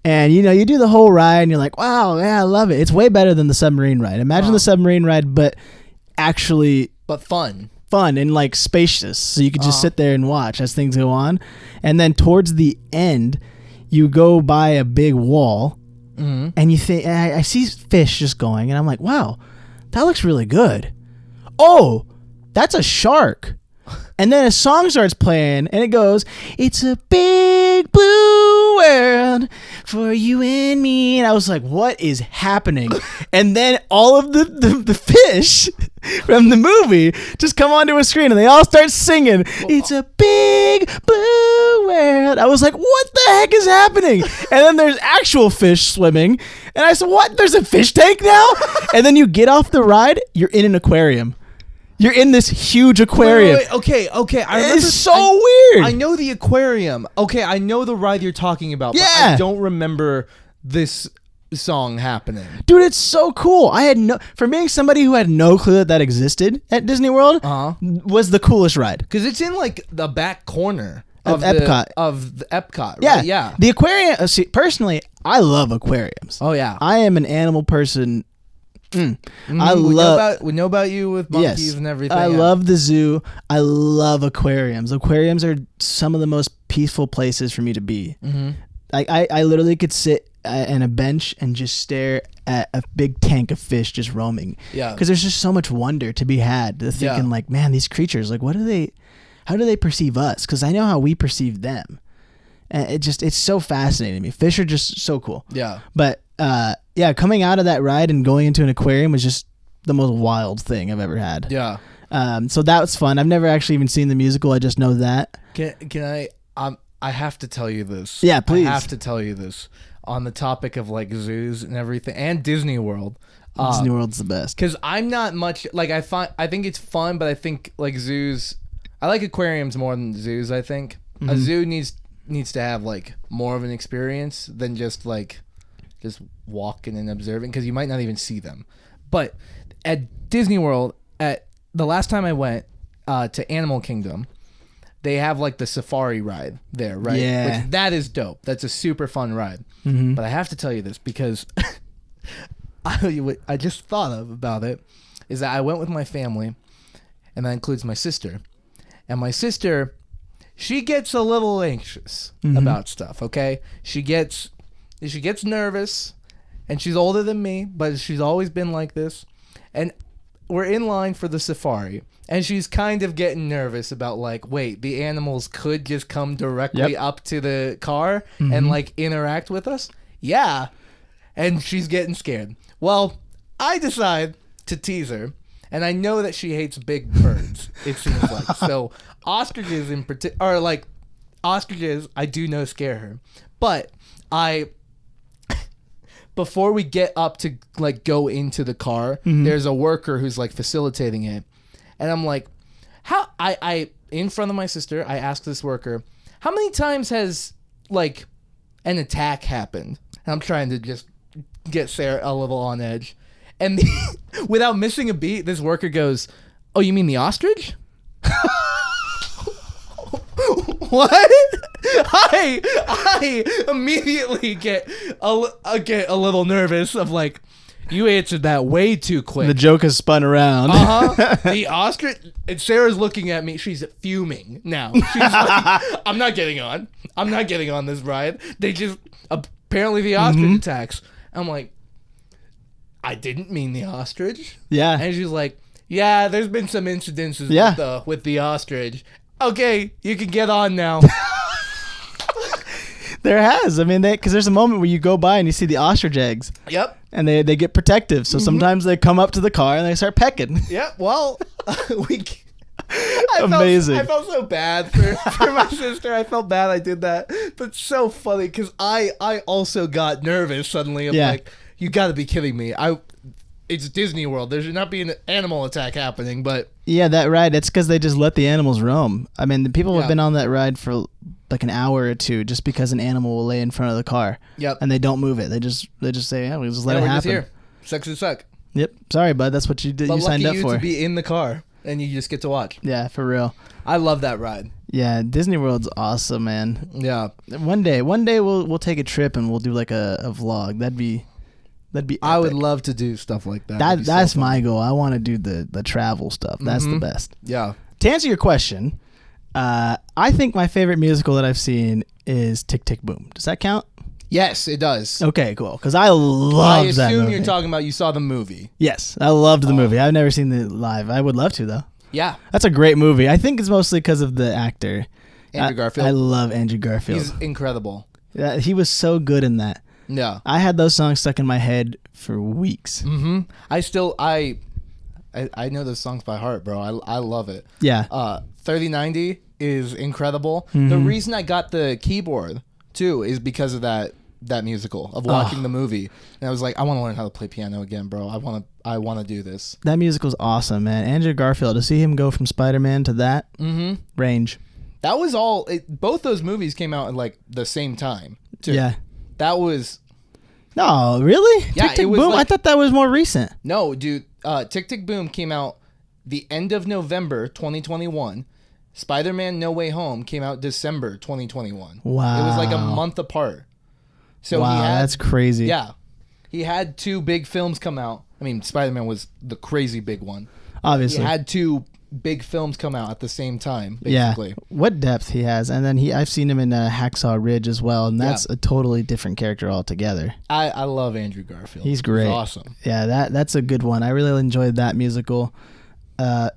And, you do the whole ride, and you're like, wow, yeah, I love it. It's way better than the submarine ride. Imagine the submarine ride, but actually... But fun and, like, spacious. So you could just sit there and watch as things go on. And then towards the end, you go by a big wall, and you think... I see fish just going, and I'm like, wow, that looks really good. Oh, that's a shark. And then a song starts playing, and it goes, "It's a big blue world for you and me." And I was like, what is happening? And then all of the fish from the movie just come onto a screen, and they all start singing, "It's a big blue world." I was like, what the heck is happening? And then there's actual fish swimming. And I said, what? There's a fish tank now? And then you get off the ride, you're in an aquarium. You're in this huge aquarium. Wait. Okay. I remember, it's so weird. I know the aquarium. Okay, I know the ride you're talking about. Yeah. But I don't remember this song happening. Dude, it's so cool. For being somebody who had no clue that existed at Disney World, was the coolest ride. Because it's in like the back corner of Epcot. Of the Epcot, right? Yeah. Yeah. The aquarium, see, personally, I love aquariums. Oh, yeah. I am an animal person. We know about you with monkeys and everything. I love the zoo. I love aquariums. Aquariums are some of the most peaceful places for me to be. I literally could sit on a bench and just stare at a big tank of fish just roaming. Yeah. Because there's just so much wonder to be had. Thinking like, man, these creatures, like, how do they perceive us? Because I know how we perceive them. And it's so fascinating to me. Fish are just so cool. Yeah. But coming out of that ride and going into an aquarium was just the most wild thing I've ever had. Yeah. So that was fun. I've never actually even seen the musical. I just know that. Can I? I have to tell you this. Yeah, please. I have to tell you this on the topic of like zoos and everything and Disney World. Disney World's the best. Because I'm not much like I think it's fun, but I think like zoos. I like aquariums more than zoos. I think a zoo needs to have like more of an experience than just walking and observing, because you might not even see them. But at Disney World, at the last time I went to Animal Kingdom, they have like the safari ride there, right? Yeah. Which, that is dope. That's a super fun ride. But I have to tell you this because I just thought about it, is that I went with my family, and that includes my sister. And my sister, she gets a little anxious about stuff, okay? She gets nervous, and she's older than me, but she's always been like this. And we're in line for the safari, and she's kind of getting nervous about like, wait, the animals could just come directly up to the car and like interact with us? Yeah. And she's getting scared. Well, I decide to tease her, and I know that she hates big birds, it seems like. So ostriches in particular, or like ostriches, I do know scare her. But before we get up to like go into the car, there's a worker who's like facilitating it. And I'm like, I in front of my sister, I asked this worker, how many times has like an attack happened? And I'm trying to just get Sarah a little on edge. And without missing a beat, this worker goes, "Oh, you mean the ostrich?" What? I immediately get a little nervous of like, you answered that way too quick. The joke has spun around. The ostrich. And Sarah's looking at me. She's fuming now. She's like, I'm not getting on this ride. They just apparently the ostrich attacks. I'm like, I didn't mean the ostrich. Yeah. And she's like, yeah, there's been some incidences with the ostrich. Okay, you can get on now. There has. I mean, because there's a moment where you go by and you see the ostrich eggs. Yep. And they get protective. So sometimes they come up to the car and they start pecking. Yep. Well, Amazing. I felt so bad for my sister. I felt bad I did that. But it's so funny because I also got nervous suddenly. I'm like, you got to be kidding me. It's Disney World. There should not be an animal attack happening, but... Yeah, that ride, it's because they just let the animals roam. I mean, the people have been on that ride for like an hour or two just because an animal will lay in front of the car. Yep. And they don't move it. They just say, yeah, we'll just let it happen. Just here. Sucks to suck. Yep. Sorry, bud. That's what you did. You signed up for. Lucky you to be in the car, and you just get to watch. Yeah, for real. I love that ride. Yeah, Disney World's awesome, man. Yeah. One day we'll take a trip and we'll do like a vlog. That'd be epic. I would love to do stuff like that. That's my goal. I want to do the travel stuff. That's the best. Yeah. To answer your question, I think my favorite musical that I've seen is Tick, Tick, Boom. Does that count? Yes, it does. Okay, cool. Because I love that movie. I assume you're talking about you saw the movie. Yes, I loved the movie. I've never seen it live. I would love to, though. Yeah. That's a great movie. I think it's mostly because of the actor. Andrew Garfield. I love Andrew Garfield. He's incredible. Yeah, he was so good in that. Yeah. I had those songs stuck in my head for weeks. Mm-hmm. I know those songs by heart, bro. I love it. Yeah. 3090 is incredible. The reason I got the keyboard too is because of that musical of watching the movie, and I was like, I want to learn how to play piano again, bro. I want to do this. That musical's awesome, man. Andrew Garfield, to see him go from Spider-Man to that range. That was all. Both those movies came out at like the same time too. Yeah. That was. No, really? Yeah, Tick, Tick, it was Boom. like, I thought that was more recent. No, dude. Tick, Tick, Boom came out the end of November 2021. Spider-Man No Way Home came out December 2021. Wow. It was like a month apart. So wow, that's crazy. Yeah. He had two big films come out. I mean, Spider-Man was the crazy big one. Obviously. He had two big films come out at the same time, basically. Yeah. What depth he has. And then I've seen him in Hacksaw Ridge as well, and that's a totally different character altogether. I love Andrew Garfield. He's great. He's awesome. Yeah, that's a good one. I really enjoyed that musical.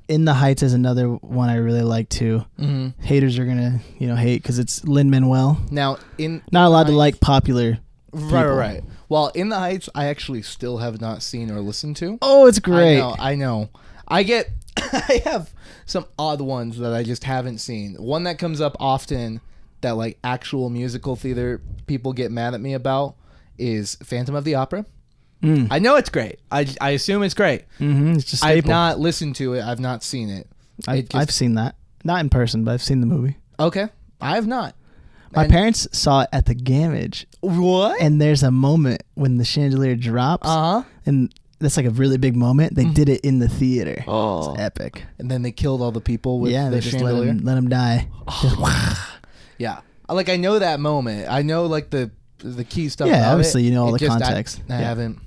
In the Heights is another one I really like too. Mm-hmm. Haters are gonna hate because it's Lin-Manuel. Now not allowed to like popular people. Right. Well, In the Heights, I actually still have not seen or listened to. Oh, it's great. I know. I have some odd ones that I just haven't seen. One that comes up often that like actual musical theater people get mad at me about is Phantom of the Opera. I know it's great. I assume it's great. Mm-hmm. It's just staple. I've not listened to it. I've not seen it. I've seen that. Not in person, but I've seen the movie. Okay. I have not. My parents saw it at the Gamage. What? And there's a moment when the chandelier drops. And that's like a really big moment. They did it in the theater. Oh. It's epic. And then they killed all the people with the chandelier? Let them die. Yeah. Like, I know that moment. I know, like, the key stuff about obviously, it. You know all the context. I haven't.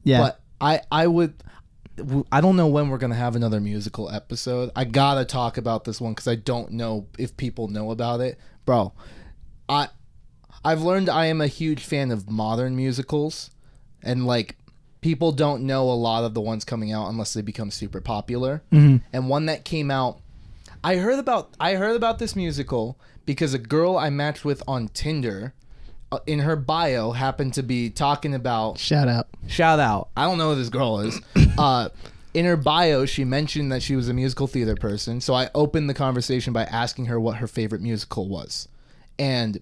Yeah. But I don't know when we're going to have another musical episode. I got to talk about this one because I don't know if people know about it. Bro, I've learned I am a huge fan of modern musicals. And, like, people don't know a lot of the ones coming out unless they become super popular. Mm-hmm. And one that came out, I heard about this musical because a girl I matched with on Tinder, in her bio, happened to be talking about... Shout out. I don't know who this girl is. In her bio, she mentioned that she was a musical theater person. So I opened the conversation by asking her what her favorite musical was. And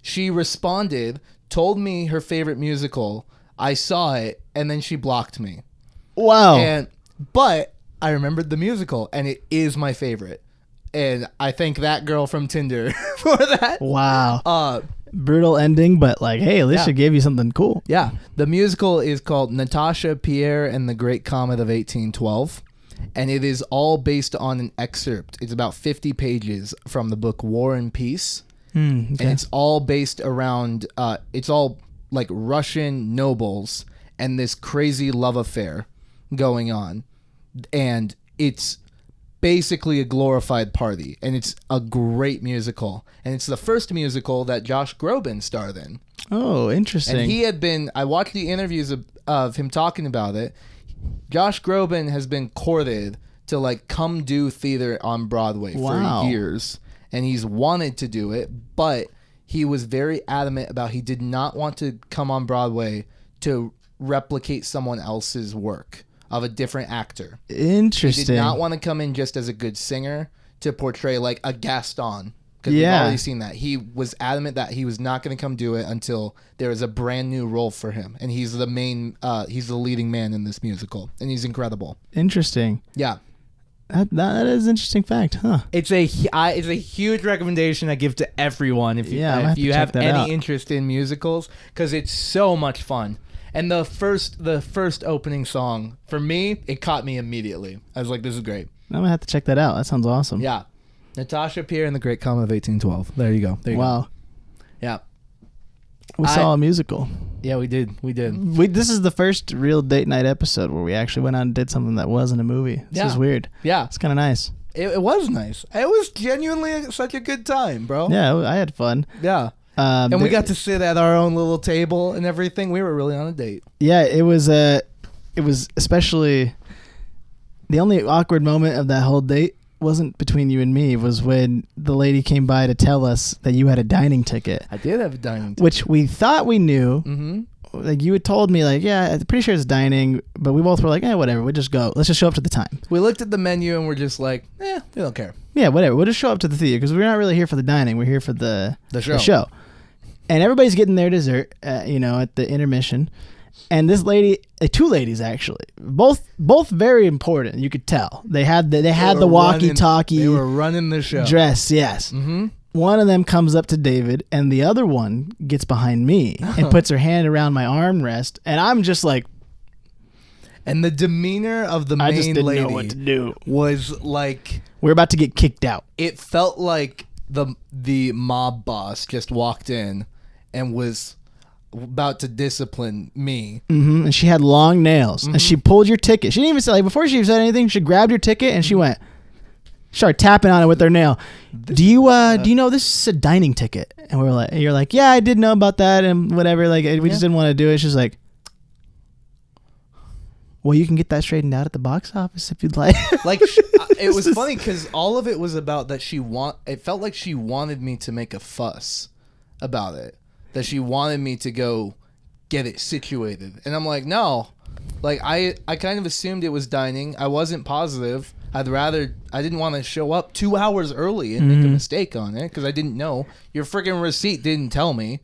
she responded, told me her favorite musical. I saw it, and then she blocked me. Wow. But I remembered the musical, and it is my favorite. And I thank that girl from Tinder for that. Wow. Brutal ending, but like, hey, at least she gave you something cool. Yeah. The musical is called Natasha, Pierre, and the Great Comet of 1812. And it is all based on an excerpt. It's about 50 pages from the book War and Peace. Okay. And it's all based around, it's all like Russian nobles and this crazy love affair going on. And it's basically a glorified party, and it's a great musical, and it's the first musical that Josh Groban starred in. Oh, interesting. And I watched the interviews of him talking about it. Josh Groban has been courted to like come do theater on Broadway for years, and he's wanted to do it, but he was very adamant about he did not want to come on Broadway to replicate someone else's work of a different actor. Interesting. He did not want to come in just as a good singer to portray like a Gaston. Because we've already seen that. He was adamant that he was not going to come do it until there was a brand new role for him. And he's the he's the leading man in this musical. And he's incredible. Interesting. Yeah. That is an interesting fact, huh? It's a huge recommendation I give to everyone if you have any interest in musicals, because it's so much fun. And the first opening song, for me, it caught me immediately. I was like, this is great. I'm going to have to check that out. That sounds awesome. Yeah. Natasha Pierre and the Great Comet of 1812. There you go. Wow. Yeah. We saw a musical. Yeah, we did. This is the first real date night episode where we actually went out and did something that wasn't a movie. This is weird. Yeah. It's kind of nice. It was nice. It was genuinely such a good time, bro. Yeah, I had fun. Yeah. And we got to sit at our own little table and everything. We were really on a date. Yeah, it was especially the only awkward moment of that whole date wasn't between you and me. It was when the lady came by to tell us that you had a dining ticket. I did have a dining ticket. Which we thought we knew. Mm-hmm. Like you had told me, like, yeah, I'm pretty sure it's dining, but we both were like, whatever, we'll just go. Let's just show up to the time. We looked at the menu and we're just like, we don't care. Yeah, whatever. We'll just show up to the theater because we're not really here for the dining. We're here for the show. And everybody's getting their dessert, at the intermission. And this lady, two ladies actually, both very important. You could tell they had the walkie-talkie. They were running the show. Dress, yes. Mm-hmm. One of them comes up to David, and the other one gets behind me and puts her hand around my armrest, and I'm just like. And the demeanor of the main lady, I just didn't know what to do. Was like we're about to get kicked out. It felt like the mob boss just walked in and was about to discipline me. Mm-hmm. And she had long nails. Mm-hmm. And she pulled your ticket. She didn't even say, like, before she said anything, she grabbed your ticket and she started tapping on it with her nail. Do you know this is a dining ticket? And we're like, you're like, yeah, I did know about that and whatever. Like, we just didn't want to do it. She's like, well, you can get that straightened out at the box office if you'd like. Like, it was funny because all of it was about that it felt like she wanted me to make a fuss about it. That she wanted me to go get it situated. And I'm like, no. Like, I kind of assumed it was dining. I wasn't positive. I didn't want to show up 2 hours early and make a mistake on it because I didn't know. Your freaking receipt didn't tell me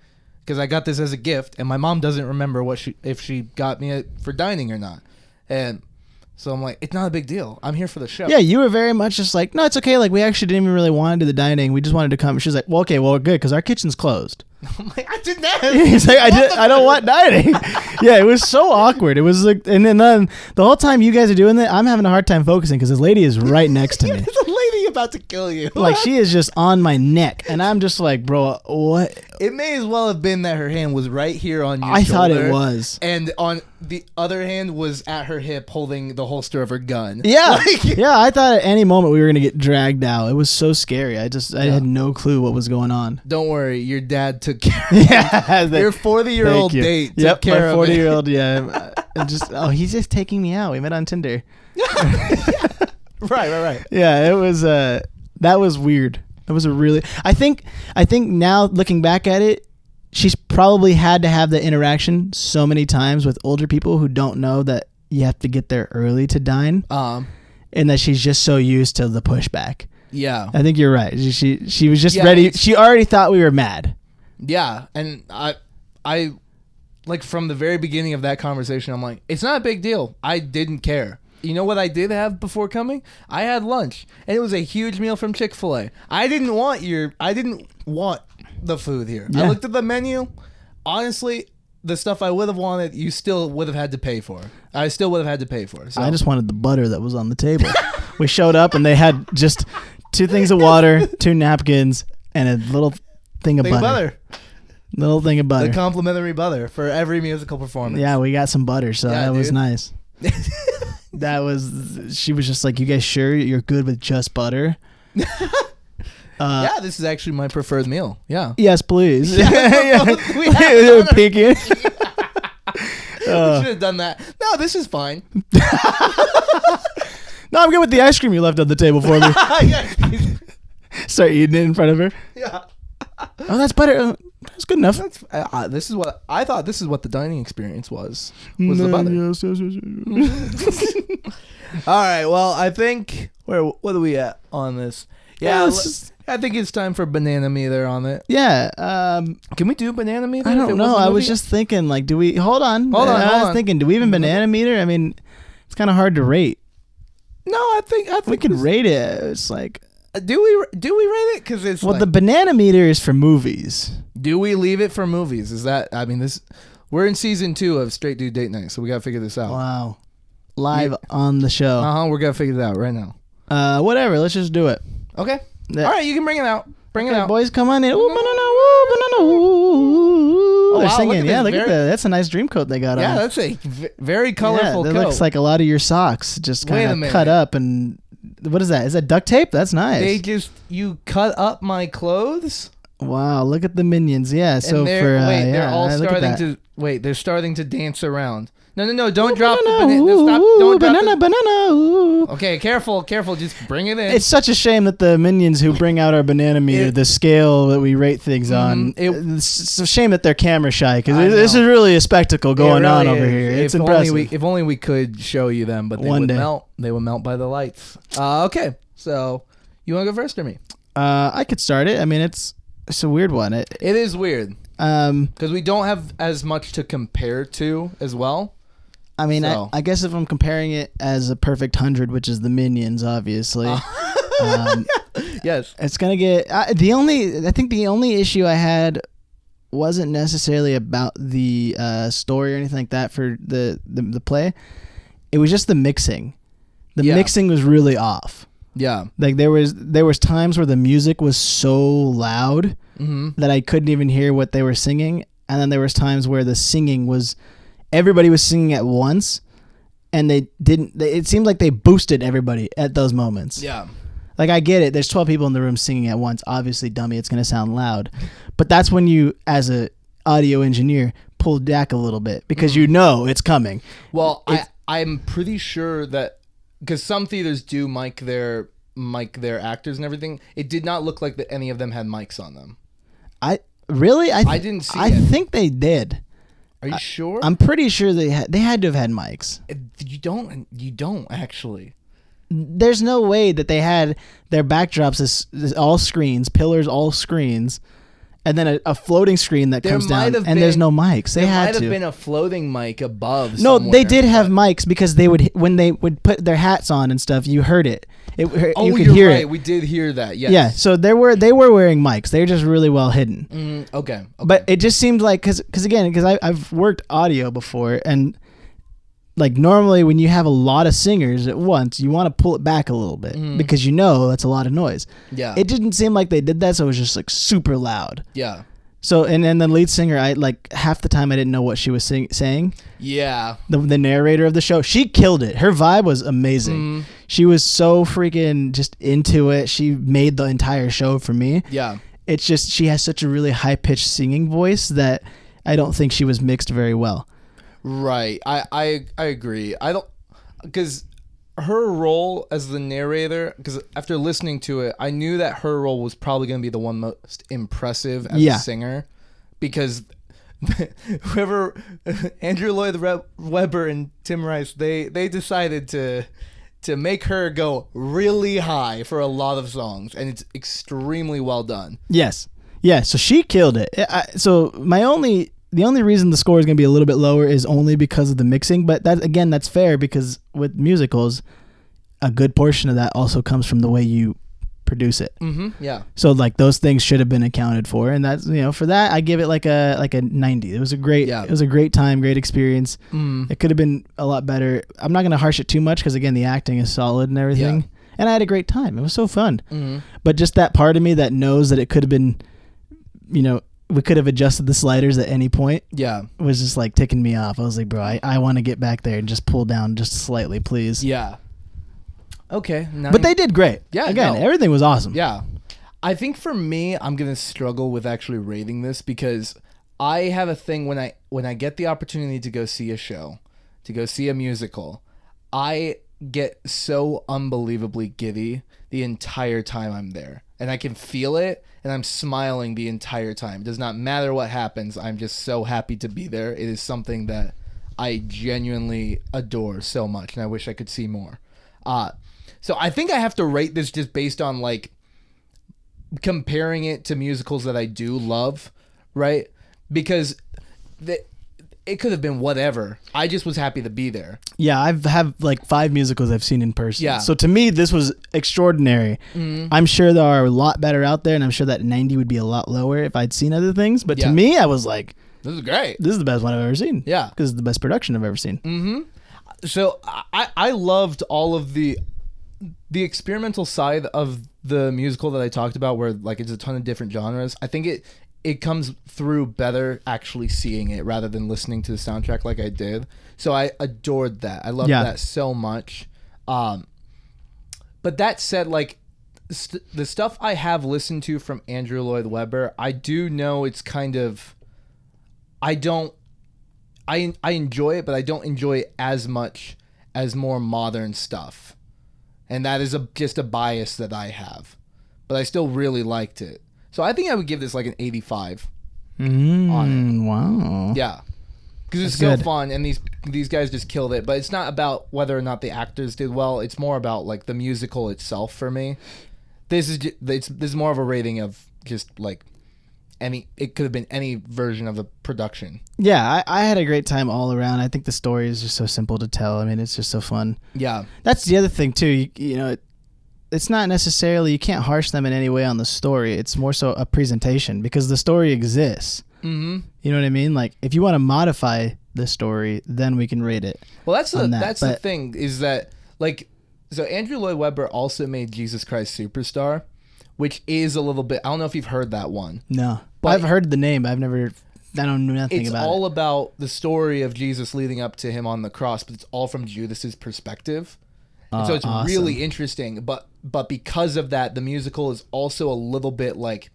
because I got this as a gift and my mom doesn't remember if she got me it for dining or not. And so I'm like, it's not a big deal. I'm here for the show. Yeah, you were very much just like, no, it's okay. Like, we actually didn't even really want to do the dining. We just wanted to come. She's like, well, okay, well, good because our kitchen's closed. I'm like, I didn't ask. He's like, I don't want dining. Yeah, it was so awkward. It was like, and then the whole time you guys are doing that, I'm having a hard time focusing because this lady is right next to me. There's a lady about to kill you. Like, she is just on my neck, and I'm just like, bro, what? It may as well have been that her hand was right here on your shoulder. I thought it was. And on the other hand was at her hip holding the holster of her gun. Yeah. Yeah, I thought at any moment we were going to get dragged out. It was so scary. I had no clue what was going on. Don't worry. Your dad took care of it. Yeah. Your 40-year-old date took care of it. My 40-year-old, he's just taking me out. We met on Tinder. Right. Yeah, it was, that was weird. It was I think now looking back at it, she's probably had to have the interaction so many times with older people who don't know that you have to get there early to dine. And that she's just so used to the pushback. Yeah. I think you're right. She was just ready. She already thought we were mad. Yeah. And I like from the very beginning of that conversation, I'm like, it's not a big deal. I didn't care. You know what I did have before coming? I had lunch, and it was a huge meal from Chick-fil-A. I didn't want the food here. Yeah. I looked at the menu. Honestly, the stuff I would have wanted, you still would have had to pay for. I still would have had to pay for. So. I just wanted the butter that was on the table. We showed up, and they had just 2 things of water, 2 napkins, and a little thing of butter. Little thing of butter. The complimentary butter for every musical performance. Yeah, we got some butter, so that was nice. She was just like, you guys sure you're good with just butter? Yeah, this is actually my preferred meal. Yeah. Yes, please. Yeah, we were peeking. We should have done that. No, this is fine. No, I'm good with the ice cream you left on the table for me. Start eating it in front of her. Yeah. Oh, that's better. That's good enough. This is what I thought. This is what the dining experience was the butter. Yes. All right. Well, I think what are we at on this? Yeah, I think it's time for banana meter on it. Yeah. Can we do banana meter? I don't know. I was just thinking, like, do we? Hold on. I was thinking, do we even banana meter? I mean, it's kind of hard to rate. No, I think we can rate it. It's like, do we rate it? Because it's the banana meter is for movies. Do we leave it for movies? Is that? I mean, we're in season 2 of Straight Dude Date Night, so we gotta figure this out. Wow. Live on the show. We're gonna figure it out right now. Whatever. Let's just do it. Okay. All right, you can bring it out. Bring it out, boys. Come on in. Ooh, banana, ooh. They're singing. Look at that. That's a nice Dreamcoat they got on. Yeah, that's a very colorful coat. It looks like a lot of your socks just kind of cut up. And what is that? Is that duct tape? That's nice. You cut up my clothes. Wow, look at the minions. Yeah, so they're all starting they're starting to dance around. No, don't drop the banana. Don't drop banana. Okay, careful. Just bring it in. It's such a shame that the minions who bring out our banana meter, the scale that we rate things on, it's a shame that they're camera shy because this is really a spectacle going on over here. It's impressive. If only we could show you them, but they would melt. They would melt by the lights. Okay, so you want to go first or me? I could start it. I mean, it's a weird one. It is weird because we don't have as much to compare to as well. I mean, I guess if I'm comparing it as a perfect 100, which is the Minions, obviously, yes, it's gonna get I think the only issue I had wasn't necessarily about the story or anything like that for the play. It was just the mixing. The mixing was really off. Yeah, like there was times where the music was so loud that I couldn't even hear what they were singing, and then there was times where the singing was. Everybody was singing at once, and it seemed like they boosted everybody at those moments. Yeah. Like, I get it. There's 12 people in the room singing at once. Obviously, dummy, it's going to sound loud. But that's when you, as a audio engineer, pull back a little bit because you know it's coming. Well, I'm pretty sure that, because some theaters do mic their actors and everything, it did not look like that any of them had mics on them. I didn't see it. I think they did. Are you sure? I'm pretty sure they had to have had mics. You don't actually. There's no way that they had their backdrops as all screens, pillars, all screens, and then a floating screen that comes down, and there's no mics. They had to. There might have been a floating mic above. No, they did have mics because when they would put their hats on and stuff, you heard it. You could hear it. We did hear that. Yes. Yeah. So they were wearing mics. They were just really well hidden. Okay. But it just seemed like because I've worked audio before, and like normally when you have a lot of singers at once, you want to pull it back a little bit because that's a lot of noise. Yeah. It didn't seem like they did that, so it was just like super loud. Yeah. So and the lead singer, I like half the time I didn't know what she was saying. Yeah. The narrator of the show, she killed it. Her vibe was amazing. She was so freaking just into it. She made the entire show for me. Yeah. It's just she has such a really high pitched singing voice that I don't think she was mixed very well. Right. I agree. I don't, because her role as the narrator, because after listening to it, I knew that her role was probably going to be the one most impressive as a singer, because whoever, Andrew Lloyd Webber and Tim Rice, they decided to make her go really high for a lot of songs, and it's extremely well done. Yes. Yeah, so she killed it. The only reason the score is going to be a little bit lower is only because of the mixing, but that's fair because with musicals, a good portion of that also comes from the way you produce it. Yeah. So like those things should have been accounted for, and that's for that I give it like a 90. It was a great time, great experience. It could have been a lot better. I'm not going to harsh it too much because again the acting is solid and everything, and I had a great time. It was so fun. But just that part of me that knows that it could have been, we could have adjusted the sliders at any point. Yeah. Was just like ticking me off. I was like, bro, I want to get back there and just pull down just slightly, please. Yeah. Okay. But they did great. Yeah. Again, everything was awesome. Yeah. I think for me, I'm going to struggle with actually rating this because I have a thing when I get the opportunity to go see a show, to go see a musical, I get so unbelievably giddy the entire time I'm there. and I can feel it, and I'm smiling the entire time. It does not matter what happens. I'm just so happy to be there. It is something that I genuinely adore so much, and I wish I could see more. So I think I have to rate this just based on like comparing it to musicals that I do love, right? Because it could have been whatever. I just was happy to be there. Yeah, I've have like 5 musicals I've seen in person. Yeah. So to me, this was extraordinary. Mm-hmm. I'm sure there are a lot better out there, and I'm sure that 90 would be a lot lower if I'd seen other things. But to me, I was like, this is great. This is the best one I've ever seen. Yeah. Because it's the best production I've ever seen. Mm-hmm. So I loved all of the experimental side of the musical that I talked about, where like it's a ton of different genres. I think it comes through better actually seeing it rather than listening to the soundtrack like I did. So I adored that. I loved that so much. But that said, like the stuff I have listened to from Andrew Lloyd Webber, I do know it's kind of, I enjoy it, but I don't enjoy it as much as more modern stuff. And that is just a bias that I have. But I still really liked it. So I think I would give this like an 85 on it. Wow. Yeah. Because it's so fun, and these guys just killed it. But it's not about whether or not the actors did well. It's more about like the musical itself for me. This is more of a rating of just like it could have been any version of the production. Yeah, I had a great time all around. I think the story is just so simple to tell. I mean, it's just so fun. Yeah. That's the other thing too. You know, it's not necessarily, you can't harsh them in any way on the story. It's more so a presentation, because the story exists. Mm-hmm. You know what I mean? Like, if you want to modify the story, then we can rate it. Well, that's the thing, is that like, so Andrew Lloyd Webber also made Jesus Christ Superstar, which is a little bit, I don't know if you've heard that one. No, but I've heard the name. I don't know nothing about it. It's all about the story of Jesus leading up to him on the cross, but it's all from Judas's perspective. And so it's awesome. really interesting, but because of that, the musical is also a little bit like,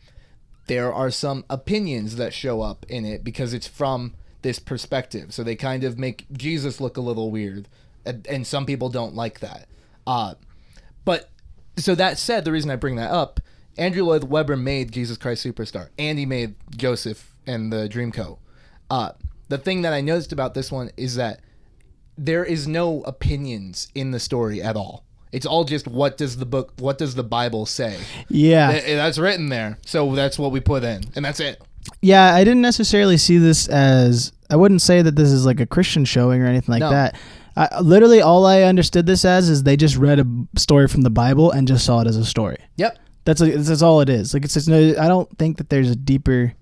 there are some opinions that show up in it because it's from this perspective. So they kind of make Jesus look a little weird, and some people don't like that. But so that said, the reason I bring that up, Andrew Lloyd Webber made Jesus Christ Superstar, and he made Joseph and the Dreamcoat. The thing that I noticed about this one is that there is no opinions in the story at all. It's all just what does the Bible say? Yeah. That's written there. So that's what we put in, and that's it. Yeah, I didn't necessarily see this as, I wouldn't say that this is like a Christian showing or anything like that. Literally all I understood this as is they just read a story from the Bible and just saw it as a story. Yep. That's all it is. Like, it's just I don't think that there's a deeper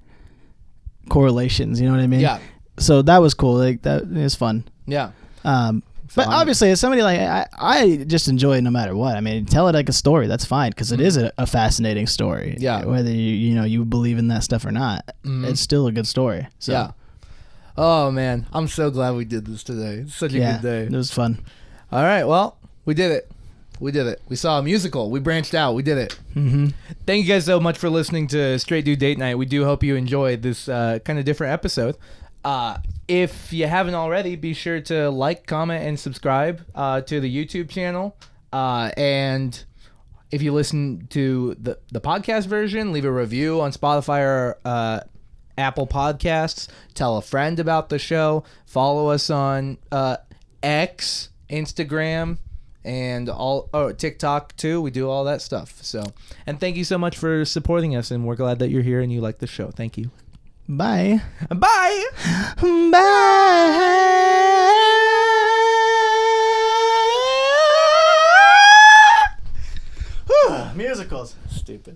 correlations, you know what I mean? Yeah. So that was cool. Like, that is fun. Yeah. But obviously, as somebody like I just enjoy it no matter what. I mean, tell it like a story. That's fine, because it is a fascinating story. Yeah. Whether you believe in that stuff or not, it's still a good story. So. Yeah. Oh man, I'm so glad we did this today. It's such a good day. It was fun. All right, well, we did it. We saw a musical. We branched out. We did it. Mm-hmm. Thank you guys so much for listening to Straight Dude Date Night. We do hope you enjoyed this kind of different episode. If you haven't already, be sure to like, comment, and subscribe to the YouTube channel. And if you listen to the podcast version, leave a review on Spotify or Apple Podcasts. Tell a friend about the show. Follow us on X, Instagram, and TikTok too. We do all that stuff. So, and thank you so much for supporting us, and we're glad that you're here and you like the show. Thank you. Bye. Bye. Musicals. Stupid.